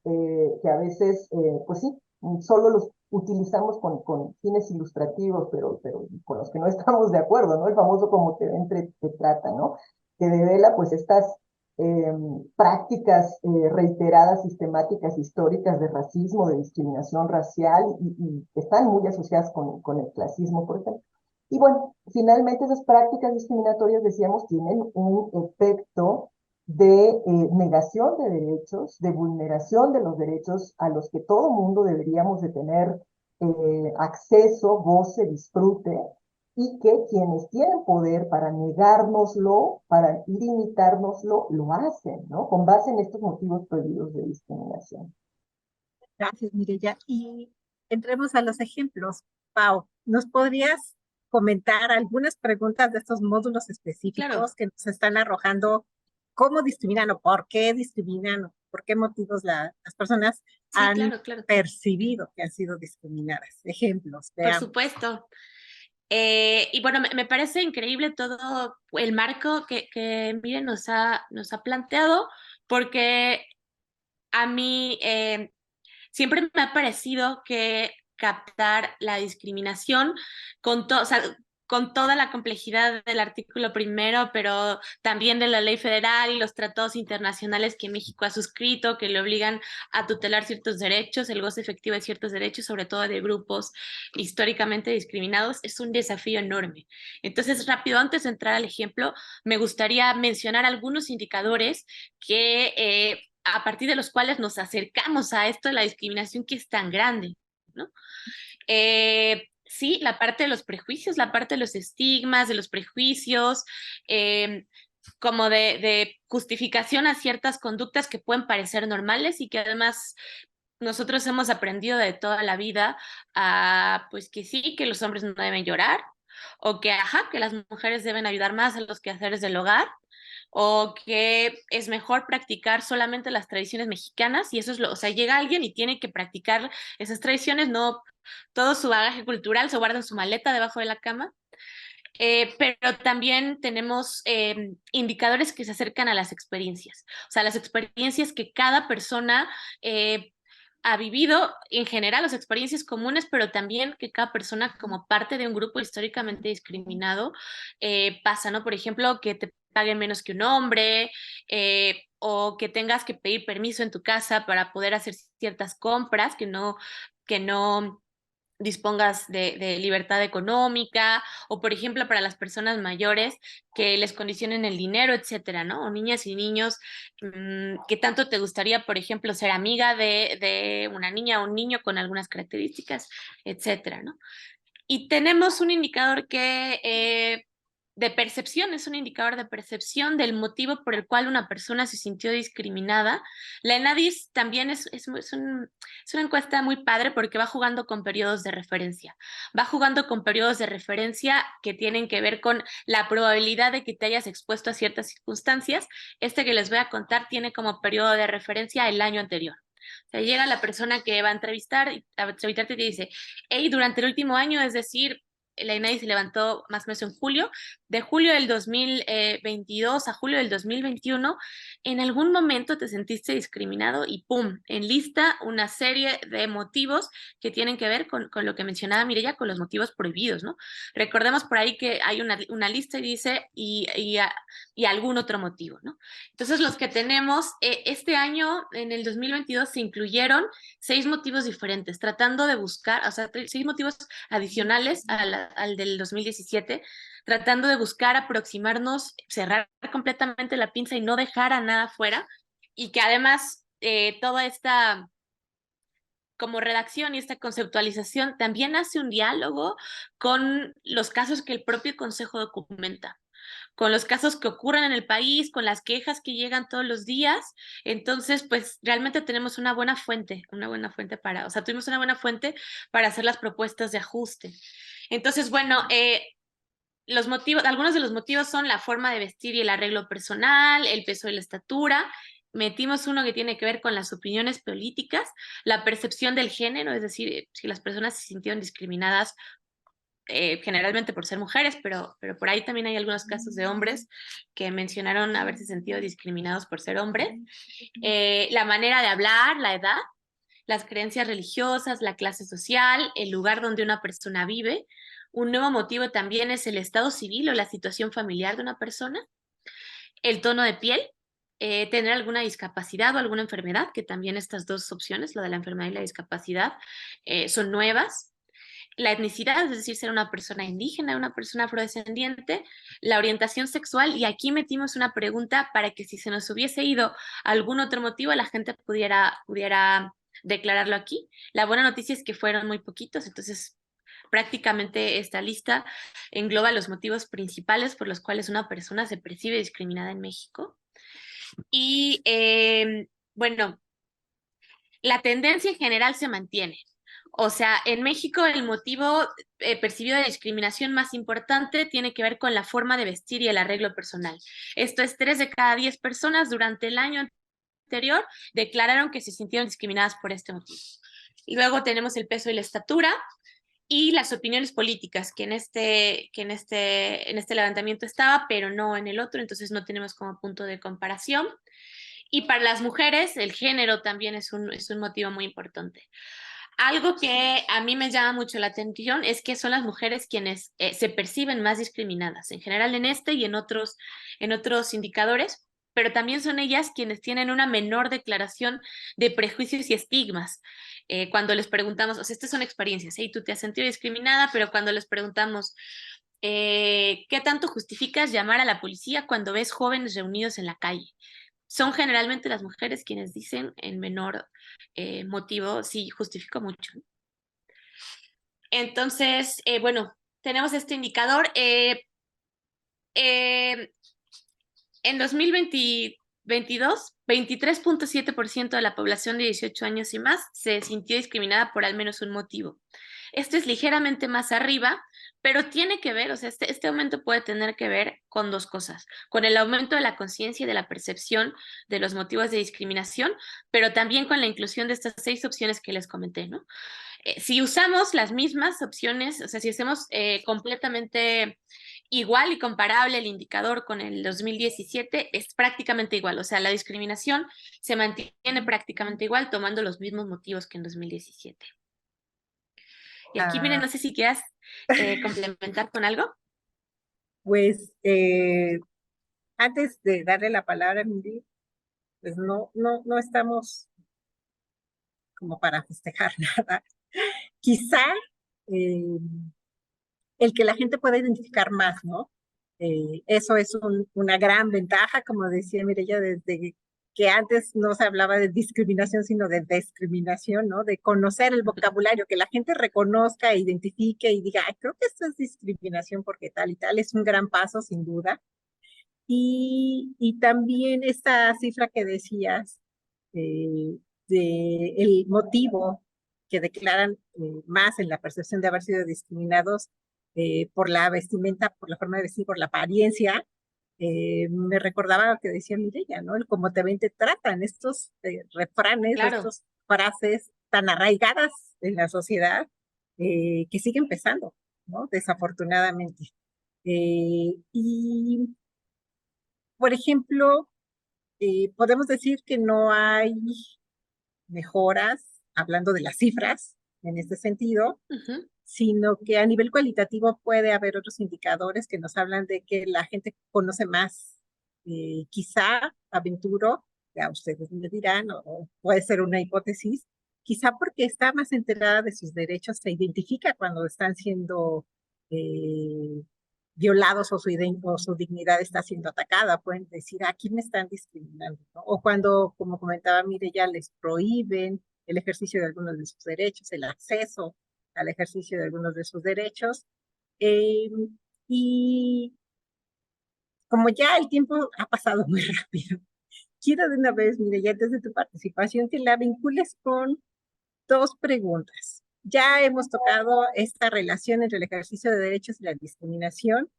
que a veces, pues sí, solo los utilizamos con fines ilustrativos, pero con los que no estamos de acuerdo, ¿no? El famoso como te ven, te trata, ¿no? Que devela pues estas prácticas reiteradas, sistemáticas, históricas de racismo, de discriminación racial y están muy asociadas con el clasismo, por ejemplo. Y bueno, finalmente esas prácticas discriminatorias, decíamos, tienen un efecto de negación de derechos, de vulneración de los derechos a los que todo mundo deberíamos de tener acceso, goce, disfrute, y que quienes tienen poder para negárnoslo, para limitárnoslo, lo hacen, ¿no? Con base en estos motivos prohibidos de discriminación. Gracias, Mireya. Y entremos a los ejemplos. Pau, ¿nos podrías comentar algunas preguntas de estos módulos Claro, específicos que nos están arrojando cómo discriminan o por qué discriminan o por qué motivos las personas sí, han claro, claro. percibido que han sido discriminadas? Ejemplos, Por veamos. supuesto. Y bueno, me parece increíble todo el marco que Miren nos ha planteado, porque a mí siempre me ha parecido que captar la discriminación o sea, con toda la complejidad del artículo primero, pero también de la ley federal y los tratados internacionales que México ha suscrito, que le obligan a tutelar ciertos derechos, el goce efectivo de ciertos derechos, sobre todo de grupos históricamente discriminados, es un desafío enorme. Entonces, rápido, antes de entrar al ejemplo, me gustaría mencionar algunos indicadores que a partir de los cuales nos acercamos a esto de la discriminación que es tan grande, ¿no? Sí, la parte de los prejuicios, la parte de los estigmas, de los prejuicios, como de justificación a ciertas conductas que pueden parecer normales y que además nosotros hemos aprendido de toda la vida a, pues que sí, que los hombres no deben llorar, o que, ajá, que las mujeres deben ayudar más en los quehaceres del hogar, o que es mejor practicar solamente las tradiciones mexicanas, y eso es o sea, llega alguien y tiene que practicar esas tradiciones, no todo su bagaje cultural se guarda en su maleta debajo de la cama. Pero también tenemos indicadores que se acercan a las experiencias, o sea, las experiencias que cada persona ha vivido en general, las experiencias comunes, pero también que cada persona como parte de un grupo históricamente discriminado pasa, ¿no? Por ejemplo, que te paguen menos que un hombre, o que tengas que pedir permiso en tu casa para poder hacer ciertas compras que no dispongas de libertad económica, o por ejemplo para las personas mayores que les condicionen el dinero, etcétera, ¿no? O niñas y niños, que tanto te gustaría, por ejemplo, ser amiga de una niña o un niño con algunas características, etcétera, ¿no? Y tenemos un indicador de percepción, es un indicador de percepción del motivo por el cual una persona se sintió discriminada. La ENADIS también es una encuesta muy padre porque va jugando con periodos de referencia. Va jugando con periodos de referencia que tienen que ver con la probabilidad de que te hayas expuesto a ciertas circunstancias. Este que les voy a contar tiene como periodo de referencia el año anterior. O sea, llega la persona que va a entrevistarte y te dice, hey, durante el último año, es decir, la INADI se levantó más o menos en julio. De julio del 2022 a julio del 2021, ¿en algún momento te sentiste discriminado? Y ¡pum! En lista una serie de motivos que tienen que ver con lo que mencionaba Mireya, con los motivos prohibidos, ¿no? Recordemos por ahí que hay una lista y dice y algún otro motivo, ¿no? Entonces los que tenemos, este año, en el 2022, se incluyeron 6 motivos diferentes, tratando de buscar, o sea, 6 motivos adicionales al del 2017, tratando de buscar aproximarnos, cerrar completamente la pinza y no dejar a nada fuera, y que además toda esta como redacción y esta conceptualización también hace un diálogo con los casos que el propio Consejo documenta, con los casos que ocurren en el país, con las quejas que llegan todos los días. Entonces, pues realmente tenemos una buena fuente para, o sea, tuvimos una buena fuente para hacer las propuestas de ajuste. Entonces, bueno, los motivos, algunos de los motivos son la forma de vestir y el arreglo personal, el peso y la estatura. Metimos uno que tiene que ver con las opiniones políticas, la percepción del género, es decir, si las personas se sintieron discriminadas generalmente por ser mujeres, pero por ahí también hay algunos casos de hombres que mencionaron haberse sentido discriminados por ser hombres. La manera de hablar, la edad, las creencias religiosas, la clase social, el lugar donde una persona vive. Un nuevo motivo también es el estado civil o la situación familiar de una persona, el tono de piel, tener alguna discapacidad o alguna enfermedad, que también estas dos opciones, la de la enfermedad y la discapacidad, son nuevas. La etnicidad, es decir, ser una persona indígena, una persona afrodescendiente, la orientación sexual, y aquí metimos una pregunta para que si se nos hubiese ido algún otro motivo, la gente pudiera declararlo aquí. La buena noticia es que fueron muy poquitos, entonces prácticamente esta lista engloba los motivos principales por los cuales una persona se percibe discriminada en México. Y bueno, la tendencia en general se mantiene. O sea, en México el motivo percibido de discriminación más importante tiene que ver con la forma de vestir y el arreglo personal. Esto es, 3 de cada 10 personas durante el año anterior declararon que se sintieron discriminadas por este motivo. Y luego tenemos el peso y la estatura y las opiniones políticas, que en este levantamiento estaba, pero no en el otro, entonces no tenemos como punto de comparación. Y para las mujeres, el género también es un motivo muy importante. Algo que a mí me llama mucho la atención es que son las mujeres quienes se perciben más discriminadas, en general en este y en otros indicadores, pero también son ellas quienes tienen una menor declaración de prejuicios y estigmas. Cuando les preguntamos, o sea, estas son experiencias, ¿eh? Y tú te has sentido discriminada, pero cuando les preguntamos, ¿qué tanto justificas llamar a la policía cuando ves jóvenes reunidos en la calle? Son generalmente las mujeres quienes dicen en menor motivo, sí, justifico mucho. Entonces, bueno, tenemos este indicador. En 2022, 23.7% de la población de 18 años y más se sintió discriminada por al menos un motivo. Esto es ligeramente más arriba, pero tiene que ver, o sea, este aumento puede tener que ver con 2 cosas, con el aumento de la conciencia y de la percepción de los motivos de discriminación, pero también con la inclusión de estas 6 opciones que les comenté, ¿no? Si usamos las mismas opciones, o sea, si hacemos completamente igual y comparable el indicador con el 2017, es prácticamente igual, o sea, la discriminación se mantiene prácticamente igual tomando los mismos motivos que en 2017. Y aquí, miren, no sé si quieras complementar con algo. Pues antes de darle la palabra a Miri, pues no estamos como para festejar nada. Quizá eh, el que la gente pueda identificar más, ¿no? Eso es una gran ventaja, como decía Mireya, desde que antes no se hablaba de discriminación, sino de discriminación, ¿no? De conocer el vocabulario, que la gente reconozca, identifique y diga, "Ay, creo que esto es discriminación porque tal y tal", es un gran paso, sin duda. Y también esta cifra que decías, de el motivo que declaran más en la percepción de haber sido discriminados por la vestimenta, por la forma de vestir, por la apariencia, me recordaba lo que decía Mireya, ¿no? El cómo te ven, te tratan, estos refranes, Claro. estas frases tan arraigadas en la sociedad que siguen pesando. ¿no? Desafortunadamente. Y, por ejemplo, podemos decir que no hay mejoras, hablando de las cifras en este sentido, Ujú. sino que a nivel cualitativo puede haber otros indicadores que nos hablan de que la gente conoce más. Quizá, aventuro, ya ustedes me dirán, o puede ser una hipótesis, quizá porque está más enterada de sus derechos, se identifica cuando están siendo eh, violados o su dignidad está siendo atacada. Pueden decir, aquí me están discriminando, ¿no? O cuando, como comentaba Mireya, les prohíben el ejercicio de algunos de sus derechos, el acceso al ejercicio de algunos de sus derechos. Eh, y como ya el tiempo ha pasado muy rápido, quiero de una vez, Mireya, antes de tu participación, que la vincules con dos preguntas. Ya hemos tocado esta relación entre el ejercicio de derechos y la discriminación,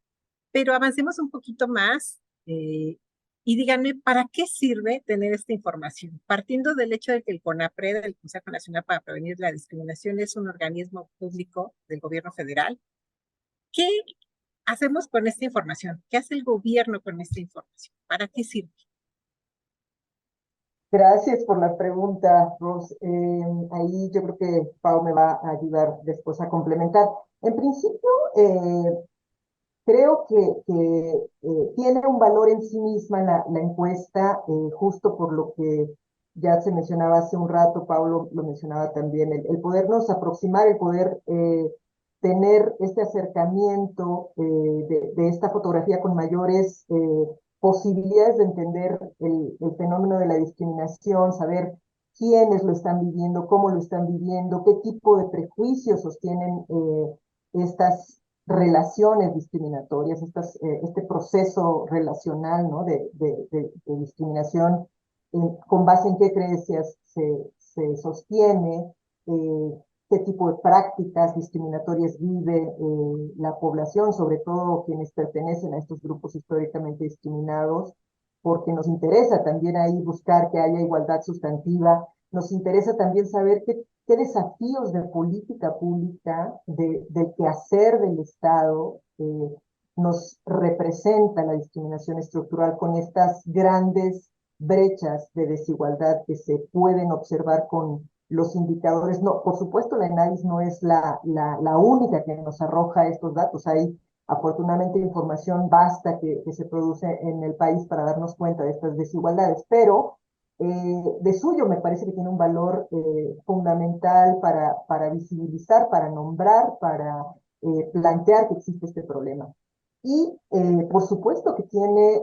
pero avancemos un poquito más y díganme, ¿para qué sirve tener esta información? Partiendo del hecho de que el CONAPRED, el Consejo Nacional para Prevenir la Discriminación, es un organismo público del gobierno federal. ¿Qué hacemos con esta información? ¿Qué hace el gobierno con esta información? ¿Para qué sirve? Gracias por la pregunta, Ros. Ahí yo creo que Pau me va a ayudar después a complementar. En principio, creo que tiene un valor en sí misma la encuesta, justo por lo que ya se mencionaba hace un rato, Pablo lo mencionaba también, el podernos aproximar, el poder tener este acercamiento de esta fotografía con mayores posibilidades de entender el fenómeno de la discriminación, saber quiénes lo están viviendo, cómo lo están viviendo, qué tipo de prejuicios sostienen estas relaciones discriminatorias, este proceso relacional, ¿no? de discriminación, con base en qué creencias se sostiene, qué tipo de prácticas discriminatorias vive la población, sobre todo quienes pertenecen a estos grupos históricamente discriminados, porque nos interesa también ahí buscar que haya igualdad sustantiva, nos interesa también saber qué desafíos de política pública, del quehacer del Estado, nos representa la discriminación estructural con estas grandes brechas de desigualdad que se pueden observar con los indicadores. No, por supuesto, la ENADIS no es la única que nos arroja estos datos. Hay afortunadamente información vasta que se produce en el país para darnos cuenta de estas desigualdades, pero de suyo me parece que tiene un valor fundamental para visibilizar, para nombrar, para plantear que existe este problema. Y por supuesto que tiene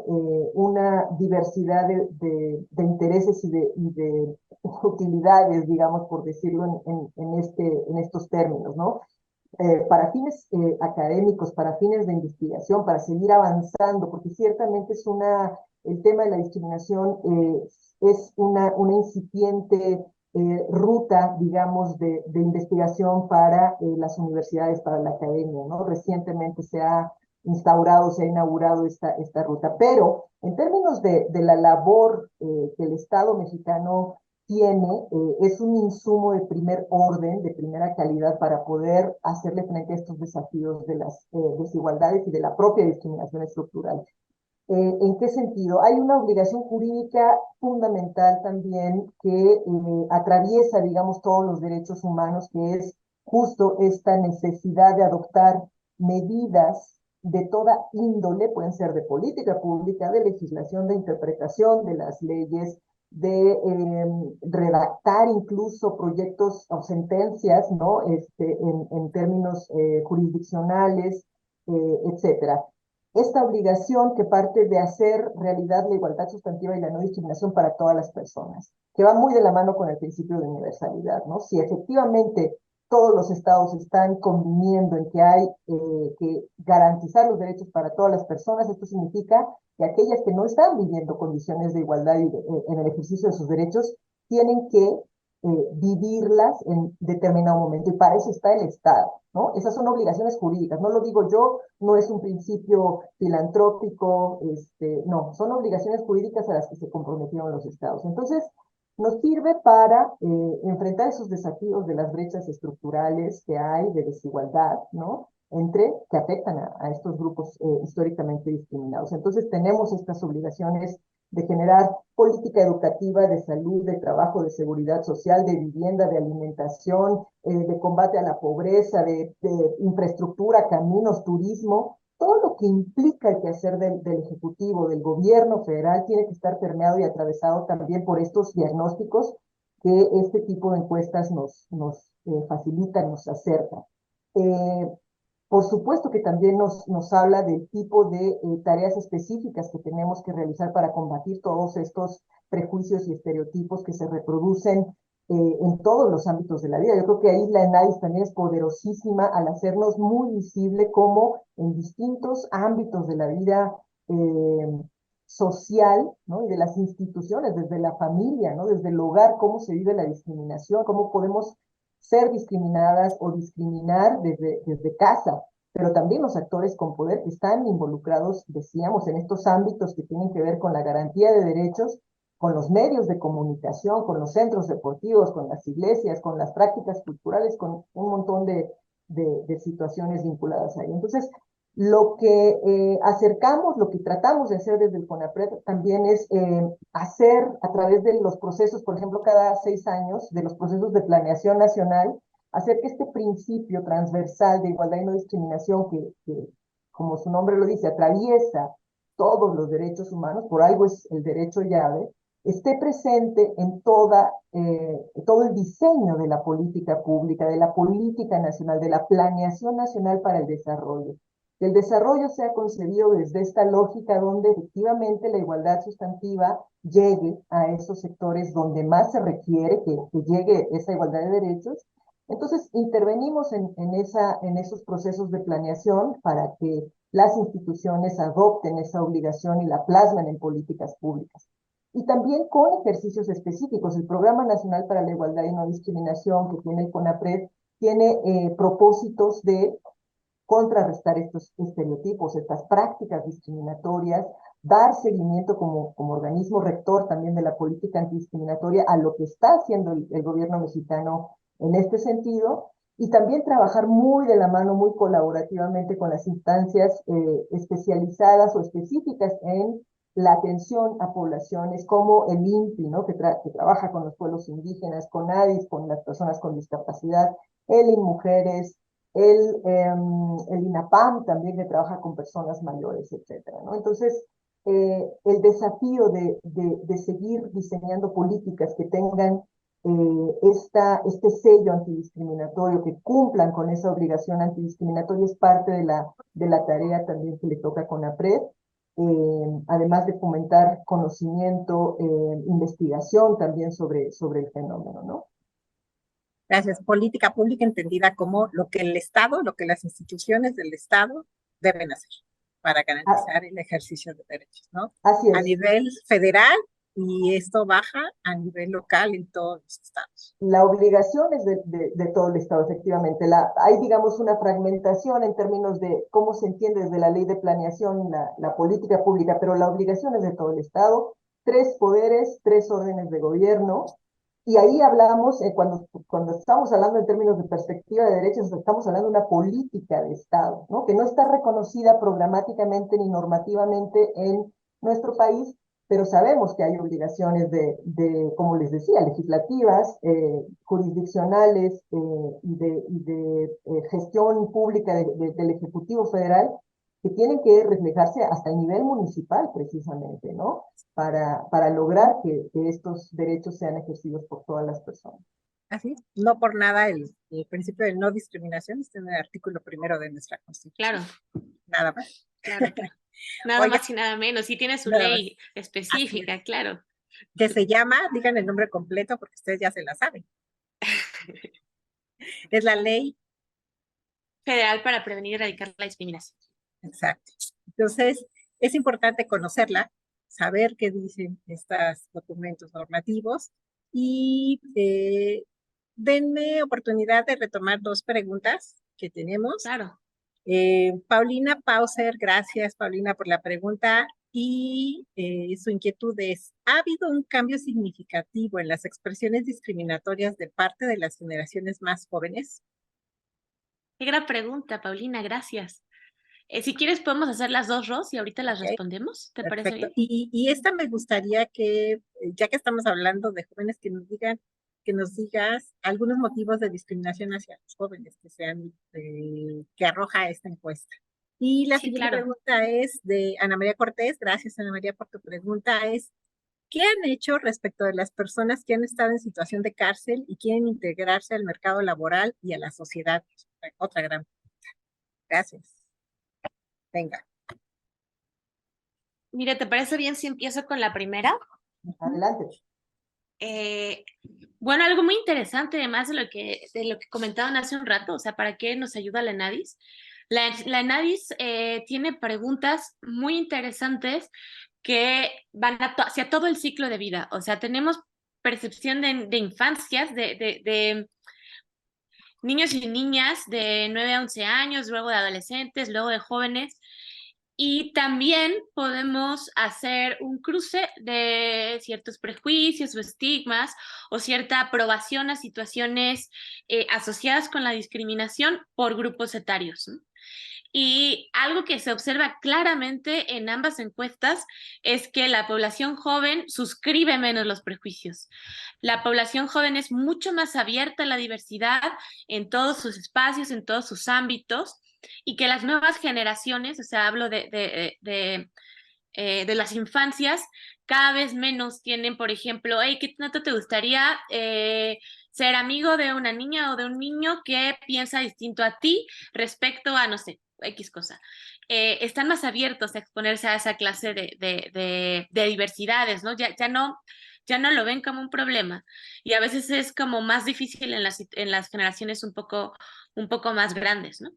una diversidad de intereses y de utilidades, digamos, por decirlo en estos términos, ¿no? Para fines académicos, para fines de investigación, para seguir avanzando, porque ciertamente el tema de la discriminación es una incipiente ruta, digamos, de investigación para las universidades, para la academia, ¿no? Recientemente se ha inaugurado esta ruta, pero en términos de la labor que el Estado mexicano tiene, es un insumo de primer orden, de primera calidad para poder hacerle frente a estos desafíos de las desigualdades y de la propia discriminación estructural. ¿En qué sentido? Hay una obligación jurídica fundamental también que atraviesa, digamos, todos los derechos humanos, que es justo esta necesidad de adoptar medidas de toda índole, pueden ser de política pública, de legislación, de interpretación de las leyes, de redactar incluso proyectos o sentencias, ¿no? En términos jurisdiccionales, etcétera. Esta obligación que parte de hacer realidad la igualdad sustantiva y la no discriminación para todas las personas, que va muy de la mano con el principio de universalidad, ¿no? Si efectivamente todos los estados están conviniendo en que hay que garantizar los derechos para todas las personas, esto significa que aquellas que no están viviendo condiciones de igualdad en el ejercicio de sus derechos tienen que vivirlas en determinado momento, y para eso está el Estado, ¿no? Esas son obligaciones jurídicas, no lo digo yo, no es un principio filantrópico, no, son obligaciones jurídicas a las que se comprometieron los Estados. Entonces, nos sirve para enfrentar esos desafíos de las brechas estructurales que hay de desigualdad, ¿no? que afectan a estos grupos históricamente discriminados. Entonces tenemos estas obligaciones de generar política educativa, de salud, de trabajo, de seguridad social, de vivienda, de alimentación, de combate a la pobreza, de infraestructura, caminos, turismo. Todo lo que implica el quehacer del Ejecutivo, del gobierno federal, tiene que estar permeado y atravesado también por estos diagnósticos que este tipo de encuestas nos facilitan, nos acercan. Por supuesto que también nos habla del tipo de tareas específicas que tenemos que realizar para combatir todos estos prejuicios y estereotipos que se reproducen en todos los ámbitos de la vida. Yo creo que ahí la ENADIS también es poderosísima al hacernos muy visible cómo en distintos ámbitos de la vida social, ¿no? Y de las instituciones, desde la familia, ¿no? Desde el hogar, cómo se vive la discriminación, cómo podemos ser discriminadas o discriminar desde casa, pero también los actores con poder que están involucrados, decíamos, en estos ámbitos que tienen que ver con la garantía de derechos, con los medios de comunicación, con los centros deportivos, con las iglesias, con las prácticas culturales, con un montón de situaciones vinculadas ahí. Entonces, lo que acercamos, lo que tratamos de hacer desde el CONAPRED también es hacer a través de los procesos, por ejemplo, cada 6 años, de los procesos de planeación nacional, hacer que este principio transversal de igualdad y no discriminación, que como su nombre lo dice, atraviesa todos los derechos humanos, por algo es el derecho llave, esté presente en todo el diseño de la política pública, de la política nacional, de la planeación nacional para el desarrollo. Que el desarrollo sea concebido desde esta lógica donde efectivamente la igualdad sustantiva llegue a esos sectores donde más se requiere que llegue esa igualdad de derechos. Entonces, intervenimos en esos procesos de planeación para que las instituciones adopten esa obligación y la plasmen en políticas públicas. Y también con ejercicios específicos. El Programa Nacional para la Igualdad y No Discriminación que tiene el CONAPRED tiene propósitos de contrarrestar estos estereotipos, estas prácticas discriminatorias, dar seguimiento como organismo rector también de la política antidiscriminatoria a lo que está haciendo el gobierno mexicano en este sentido, y también trabajar muy de la mano, muy colaborativamente con las instancias especializadas o específicas en la atención a poblaciones como el INPI, ¿no? que trabaja con los pueblos indígenas, con ADIS, con las personas con discapacidad, el INMujeres, el INAPAM también, que trabaja con personas mayores, etcétera, ¿no? Entonces, el desafío de seguir diseñando políticas que tengan este sello antidiscriminatorio, que cumplan con esa obligación antidiscriminatoria, es parte de la tarea también que le toca a CONAPRED, además de fomentar conocimiento, investigación también sobre el fenómeno, ¿no? Gracias. Política pública entendida como lo que el Estado, lo que las instituciones del Estado deben hacer para garantizar el ejercicio de derechos, ¿no? Así A es. nivel federal, y esto baja a nivel local en todos los estados. La obligación es de todo el Estado, efectivamente. Hay, digamos, una fragmentación en términos de cómo se entiende desde la ley de planeación la política pública, pero la obligación es de todo el Estado. 3 poderes, 3 órdenes de gobierno. Y ahí hablamos, cuando estamos hablando en términos de perspectiva de derechos, estamos hablando de una política de Estado, ¿no? Que no está reconocida programáticamente ni normativamente en nuestro país, pero sabemos que hay obligaciones como les decía, legislativas, jurisdiccionales y de gestión pública del Ejecutivo Federal, que tienen que reflejarse hasta el nivel municipal precisamente, ¿no? Para lograr que estos derechos sean ejercidos por todas las personas. Así, no por nada el principio de no discriminación está en el artículo 1 de nuestra Constitución. Claro. Nada más. Claro. Nada Oiga, más y nada menos. Y tiene su nada ley más. específica, claro. Que se llama, digan el nombre completo porque ustedes ya se la saben. Es la ley. Federal para prevenir y erradicar la discriminación. Exacto. Entonces, es importante conocerla, saber qué dicen estos documentos normativos y denme oportunidad de retomar 2 preguntas que tenemos. Claro. Paulina Pauser, gracias Paulina por la pregunta, y su inquietud es, ¿ha habido un cambio significativo en las expresiones discriminatorias de parte de las generaciones más jóvenes? Qué gran pregunta, Paulina, gracias. Si quieres podemos hacer las dos, Ros, y ahorita las Ok, respondemos. ¿Te parece perfecto. bien? Y esta me gustaría que, ya que estamos hablando de jóvenes, que nos digas algunos motivos de discriminación hacia los jóvenes que sean, que arroja esta encuesta. Y la Sí, siguiente claro. pregunta es de Ana María Cortés. Gracias, Ana María, por tu pregunta. Es, ¿qué han hecho respecto de las personas que han estado en situación de cárcel y quieren integrarse al mercado laboral y a la sociedad? Otra gran. Gracias. Venga. Mire, ¿te parece bien si empiezo con la primera? Adelante. Eh, bueno, algo muy interesante, además de lo que comentaban hace un rato, o sea, ¿para qué nos ayuda la ENADIS? La ENADIS tiene preguntas muy interesantes que van hacia todo el ciclo de vida. O sea, tenemos percepción de infancias, de niños y niñas de 9 a 11 años, luego de adolescentes, luego de jóvenes. Y también podemos hacer un cruce de ciertos prejuicios o estigmas o cierta aprobación a situaciones asociadas con la discriminación por grupos etarios, ¿no? Y algo que se observa claramente en ambas encuestas es que la población joven suscribe menos los prejuicios. La población joven es mucho más abierta a la diversidad en todos sus espacios, en todos sus ámbitos, y que las nuevas generaciones, o sea, hablo de las infancias, cada vez menos tienen, por ejemplo, hey, ¿qué tanto te gustaría ser amigo de una niña o de un niño que piensa distinto a ti respecto a, no sé, X cosa? Están más abiertos a exponerse a esa clase de diversidades, ¿no? Ya no lo ven como un problema. Y a veces es como más difícil en las generaciones un poco más grandes, ¿no?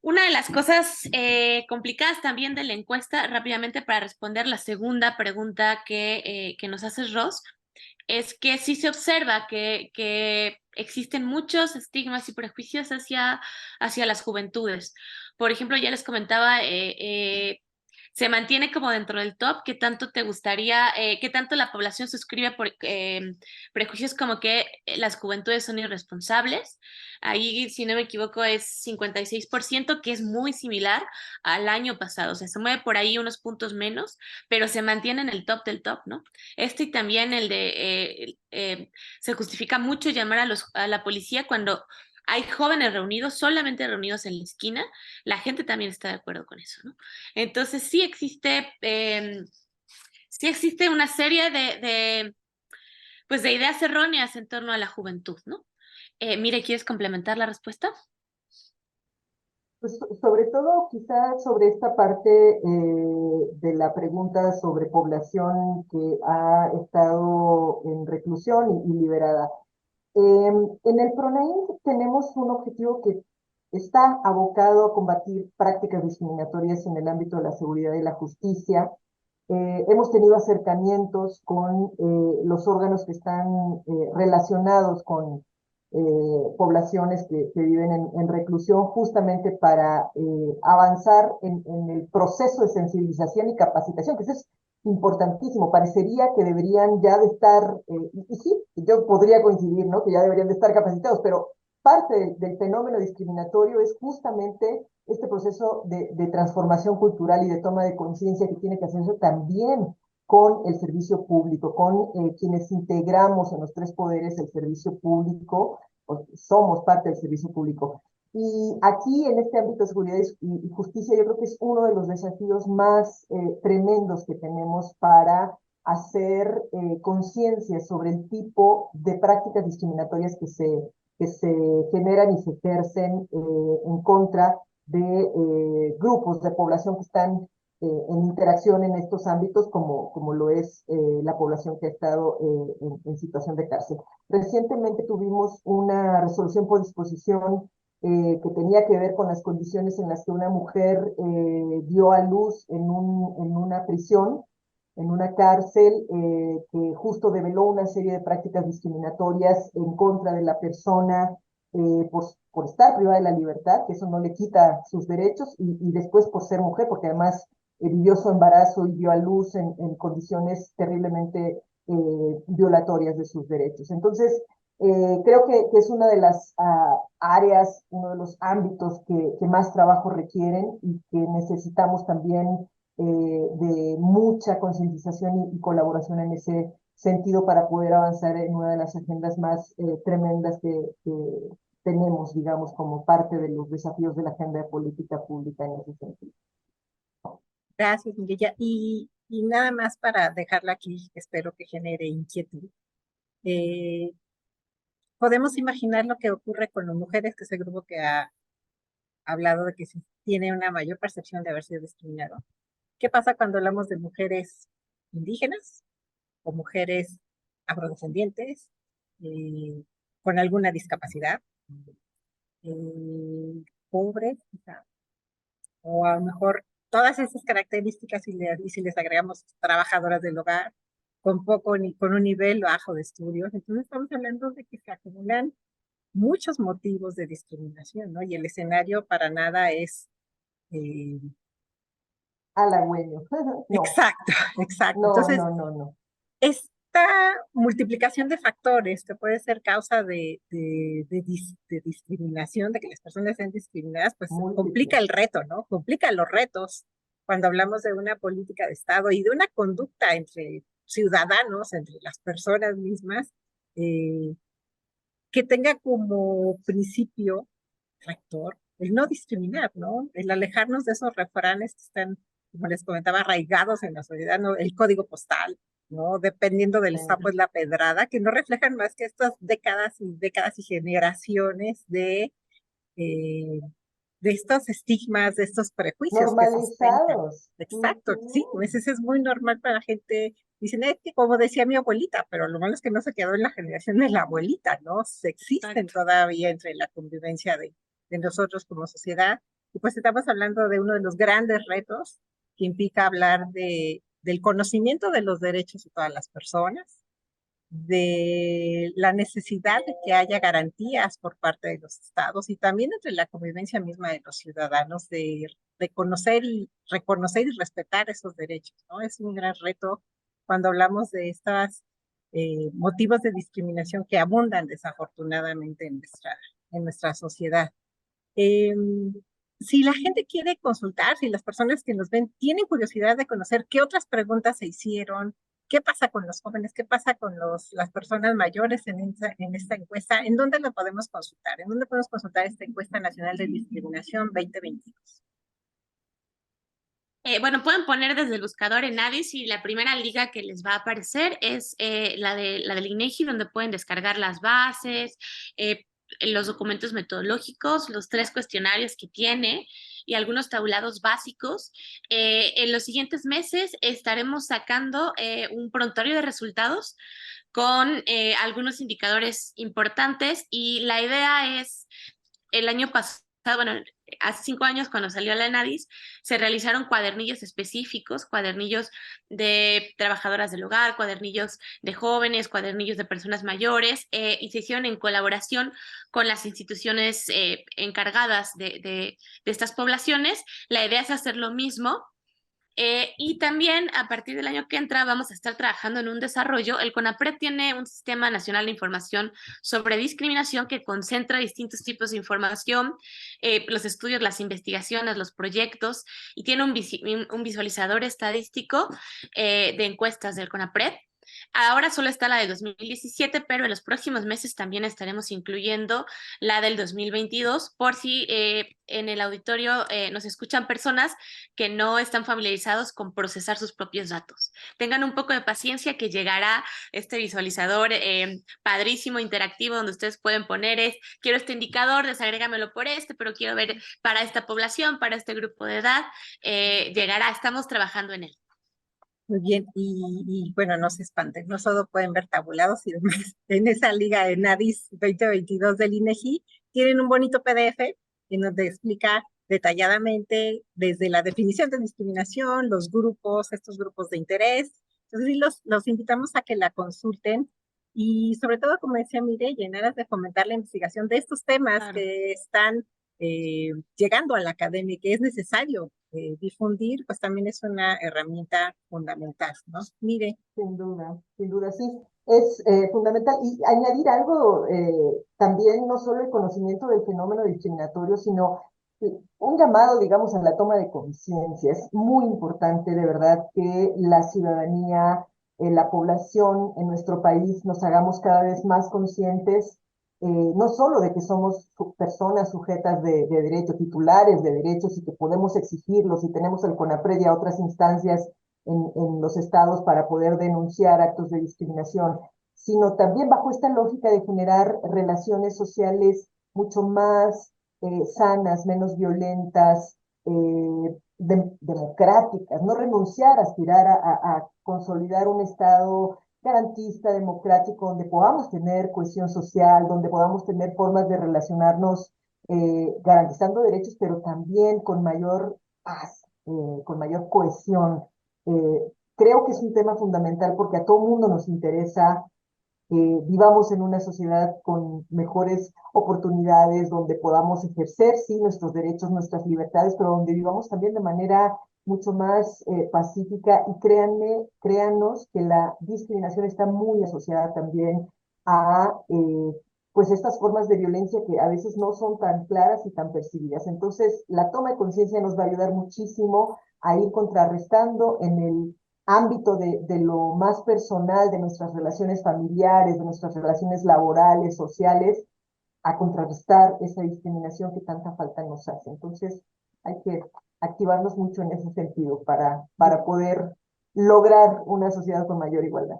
Una de las cosas complicadas también de la encuesta, rápidamente para responder la segunda pregunta que nos hace Ross, es que sí se observa que existen muchos estigmas y prejuicios hacia las juventudes. Por ejemplo, ya les comentaba, se mantiene como dentro del top, qué tanto te gustaría, qué tanto la población suscribe por prejuicios como que las juventudes son irresponsables. Ahí, si no me equivoco, es 56%, que es muy similar al año pasado. O sea, se mueve por ahí unos puntos menos, pero se mantiene en el top del top, ¿no? Este y también el de, se justifica mucho llamar a la policía cuando hay jóvenes reunidos, solamente reunidos en la esquina, la gente también está de acuerdo con eso, ¿no? Entonces sí existe una serie pues de ideas erróneas en torno a la juventud, ¿no? Mire, ¿quieres complementar la respuesta? Pues sobre todo, quizás sobre esta parte de la pregunta sobre población que ha estado en reclusión y liberada. En el PRONAIN tenemos un objetivo que está abocado a combatir prácticas discriminatorias en el ámbito de la seguridad y la justicia. Hemos tenido acercamientos con los órganos que están relacionados con poblaciones que viven en reclusión justamente para avanzar en el proceso de sensibilización y capacitación, que eso es importantísimo. Parecería que deberían ya de estar, y sí, yo podría coincidir, ¿no? Que ya deberían de estar capacitados, pero parte del fenómeno discriminatorio es justamente este proceso de transformación cultural y de toma de conciencia que tiene que hacerse también con el servicio público, con quienes integramos en los tres poderes el servicio público, somos parte del servicio público. Y aquí, en este ámbito de seguridad y justicia, yo creo que es uno de los desafíos más tremendos que tenemos para hacer conciencia sobre el tipo de prácticas discriminatorias que se generan y se ejercen en contra de grupos de población que están en interacción en estos ámbitos, como lo es la población que ha estado en situación de cárcel. Recientemente tuvimos una resolución por disposición que tenía que ver con las condiciones en las que una mujer dio a luz en una prisión, en una cárcel, que justo develó una serie de prácticas discriminatorias en contra de la persona por estar privada de la libertad, que eso no le quita sus derechos, y después por ser mujer, porque además vivió su embarazo y dio a luz en condiciones terriblemente violatorias de sus derechos. Entonces, Creo que es una de las áreas, uno de los ámbitos que más trabajo requieren y que necesitamos también de mucha concientización y colaboración en ese sentido para poder avanzar en una de las agendas más tremendas que tenemos, digamos, como parte de los desafíos de la agenda de política pública en ese sentido. Gracias, Mireya. Y nada más para dejarla aquí, espero que genere inquietud. Eh, Podemos imaginar lo que ocurre con las mujeres, que es el grupo que ha hablado de que sí tiene una mayor percepción de haber sido discriminado. ¿Qué pasa cuando hablamos de mujeres indígenas o mujeres afrodescendientes eh, con alguna discapacidad, pobres, quizá, o a lo mejor todas esas características y si les agregamos trabajadoras del hogar con con un nivel bajo de estudios? Entonces estamos hablando de que se acumulan muchos motivos de discriminación, ¿no? Y el escenario para nada es eh, Halagüeño. No, exacto, exacto. no, Entonces, no, no, no. esta multiplicación de factores que puede ser causa de discriminación, de que las personas sean discriminadas, pues complica Múltiples. el reto, ¿no? Complica los retos cuando hablamos de una política de Estado y de una conducta entre ciudadanos, entre las personas mismas, eh, que tenga como principio rector el no discriminar, ¿no? El alejarnos de esos refranes que están, como les comentaba, arraigados en la sociedad, ¿no? El código postal, ¿no? Dependiendo del sapo es la pedrada, que no reflejan más que estas décadas y generaciones eh, de estos estigmas, de estos prejuicios que sustentan. Normalizados. Exacto, sí, a Ujú. veces es muy normal para la gente. Dicen, es que como decía mi abuelita, pero lo malo es que no se quedó en la generación de la abuelita, ¿no? Se existen Exacto. todavía entre la convivencia de nosotros como sociedad. Y pues estamos hablando de uno de los grandes retos que implica hablar del conocimiento de los derechos de todas las personas, de la necesidad de que haya garantías por parte de los estados y también entre la convivencia misma de los ciudadanos de conocer y reconocer y respetar esos derechos, ¿no? Es un gran reto cuando hablamos de estos motivos de discriminación que abundan desafortunadamente en nuestra sociedad. Eh, si la gente quiere consultar, si las personas que nos ven tienen curiosidad de conocer qué otras preguntas se hicieron, qué pasa con los jóvenes, qué pasa con las personas mayores en esta encuesta, ¿en dónde lo podemos consultar? ¿En dónde podemos consultar esta encuesta nacional de discriminación 2022? Bueno, pueden poner desde el buscador en Addis y la primera liga que les va a aparecer es la del INEGI, donde pueden descargar las bases, los documentos metodológicos, los 3 cuestionarios que tiene y algunos tabulados básicos. En los siguientes meses estaremos sacando un prontuario de resultados con algunos indicadores importantes y la idea es el año pasado, bueno, hace 5 años cuando salió la ENADIS, se realizaron cuadernillos específicos, cuadernillos de trabajadoras del hogar, cuadernillos de jóvenes, cuadernillos de personas mayores, y se hicieron en colaboración con las instituciones encargadas de estas poblaciones. La idea es hacer lo mismo y también a partir del año que entra vamos a estar trabajando en un desarrollo. El CONAPRED tiene un sistema nacional de información sobre discriminación que concentra distintos tipos de información, los estudios, las investigaciones, los proyectos, y tiene un visualizador estadístico de encuestas del CONAPRED. Ahora solo está la de 2017, pero en los próximos meses también estaremos incluyendo la del 2022 por si en el auditorio nos escuchan personas que no están familiarizados con procesar sus propios datos. Tengan un poco de paciencia que llegará este visualizador padrísimo, interactivo, donde ustedes pueden poner quiero este indicador, desagrégamelo por pero quiero ver para esta población, para este grupo de edad. Llegará, estamos trabajando en él. Muy bien, bueno, no se espanten, no solo pueden ver tabulados y demás. En esa liga de NADIS 2022 del INEGI tienen un bonito PDF en donde explica detalladamente desde la definición de discriminación, los grupos, estos grupos de interés. Entonces, sí, los invitamos a que la consulten y sobre todo, como decía Mireya, en aras de fomentar la investigación de estos temas Claro. que están llegando a la academia, que es necesario difundir, pues también es una herramienta fundamental, ¿no? Mire. Sin duda, sí. Es fundamental. Y añadir algo, también no solo el conocimiento del fenómeno discriminatorio, sino un llamado, digamos, a la toma de conciencia. Es muy importante, de verdad, que la ciudadanía, la población en nuestro país nos hagamos cada vez más conscientes, no solo de que somos personas sujetas de derechos, titulares de derechos y que podemos exigirlos y tenemos el CONAPRED y a otras instancias en los estados para poder denunciar actos de discriminación, sino también bajo esta lógica de generar relaciones sociales mucho más sanas, menos violentas, democráticas, no renunciar a aspirar a consolidar un Estado garantista, democrático, donde podamos tener cohesión social, donde podamos tener formas de relacionarnos garantizando derechos, pero también con mayor paz, con mayor cohesión. Creo que es un tema fundamental porque a todo mundo nos interesa que vivamos en una sociedad con mejores oportunidades, donde podamos ejercer, sí, nuestros derechos, nuestras libertades, pero donde vivamos también de manera mucho más pacífica. Y créannos que la discriminación está muy asociada también a pues estas formas de violencia que a veces no son tan claras y tan percibidas. Entonces, la toma de conciencia nos va a ayudar muchísimo a ir contrarrestando en el ámbito de lo más personal, de nuestras relaciones familiares, de nuestras relaciones laborales, sociales, a contrarrestar esa discriminación que tanta falta nos hace. Entonces, hay que activarnos mucho en ese sentido para poder lograr una sociedad con mayor igualdad.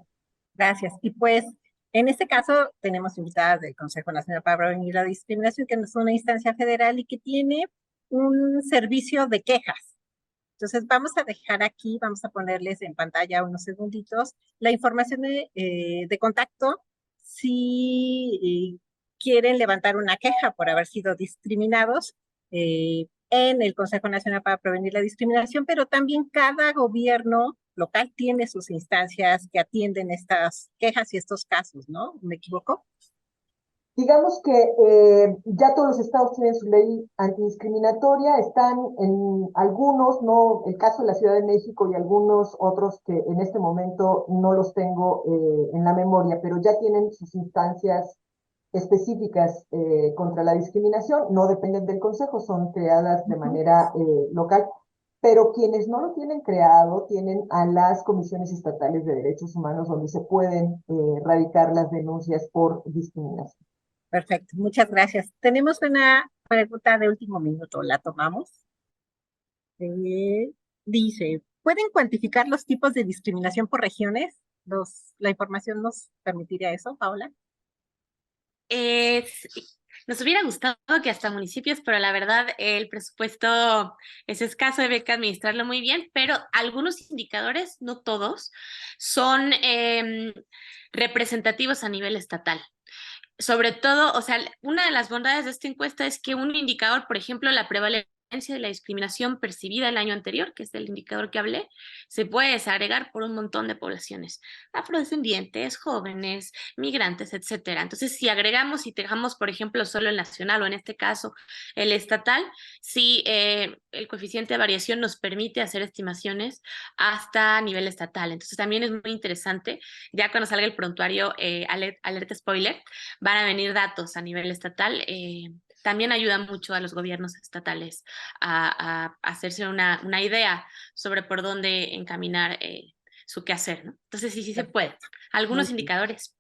Gracias. Y pues, en este caso, tenemos invitadas del Consejo Nacional para Prevenir la Discriminación, que es una instancia federal y que tiene un servicio de quejas. Entonces, vamos a dejar aquí, vamos a ponerles en pantalla unos segunditos la información de contacto si quieren levantar una queja por haber sido discriminados en el Consejo Nacional para Prevenir la Discriminación, pero también cada gobierno local tiene sus instancias que atienden estas quejas y estos casos, ¿no? ¿Me equivoco? Digamos que ya todos los estados tienen su ley antidiscriminatoria, están en algunos, no, el caso de la Ciudad de México y algunos otros que en este momento no los tengo en la memoria, pero ya tienen sus instancias específicas contra la discriminación, no dependen del Consejo, son creadas de manera local, pero quienes no lo tienen creado tienen a las comisiones estatales de derechos humanos donde se pueden radicar las denuncias por discriminación. Perfecto, muchas gracias. Tenemos una pregunta de último minuto, ¿la tomamos? Dice, ¿pueden cuantificar los tipos de discriminación por regiones? La información nos permitiría eso, Paola. Nos hubiera gustado que hasta municipios, pero la verdad el presupuesto es escaso, hay que administrarlo muy bien, pero algunos indicadores, no todos, son representativos a nivel estatal. Sobre todo, o sea, una de las bondades de esta encuesta es que un indicador, por ejemplo, la prevalencia de la discriminación percibida el año anterior, que es el indicador que hablé, se puede desagregar por un montón de poblaciones, afrodescendientes, jóvenes, migrantes, etcétera. Entonces, si agregamos y dejamos, por ejemplo, solo el nacional o en este caso el estatal, sí, el coeficiente de variación nos permite hacer estimaciones hasta nivel estatal. Entonces, también es muy interesante, ya cuando salga el prontuario, alerta spoiler, van a venir datos a nivel estatal. También ayuda mucho a los gobiernos estatales a hacerse una idea sobre por dónde encaminar su quehacer, ¿no? Entonces, sí, sí se puede. Muy Algunos bien. indicadores.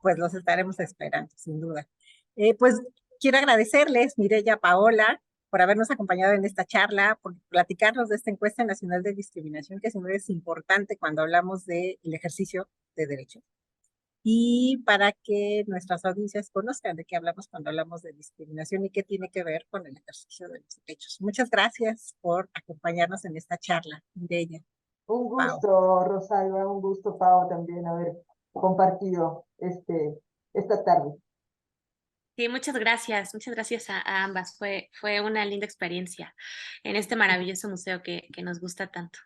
Pues los estaremos esperando, sin duda. Pues quiero agradecerles, Mireya, Paola, por habernos acompañado en esta charla, por platicarnos de esta encuesta nacional de discriminación, que sin duda es importante cuando hablamos del ejercicio de derechos. Y para que nuestras audiencias conozcan de qué hablamos cuando hablamos de discriminación y qué tiene que ver con el ejercicio de los derechos. Muchas gracias por acompañarnos en esta charla, Mireya. Un Pao. gusto, Rosalba, un gusto, Pau, también haber compartido esta tarde. Sí, muchas gracias a ambas. Fue una linda experiencia en este maravilloso museo que nos gusta tanto.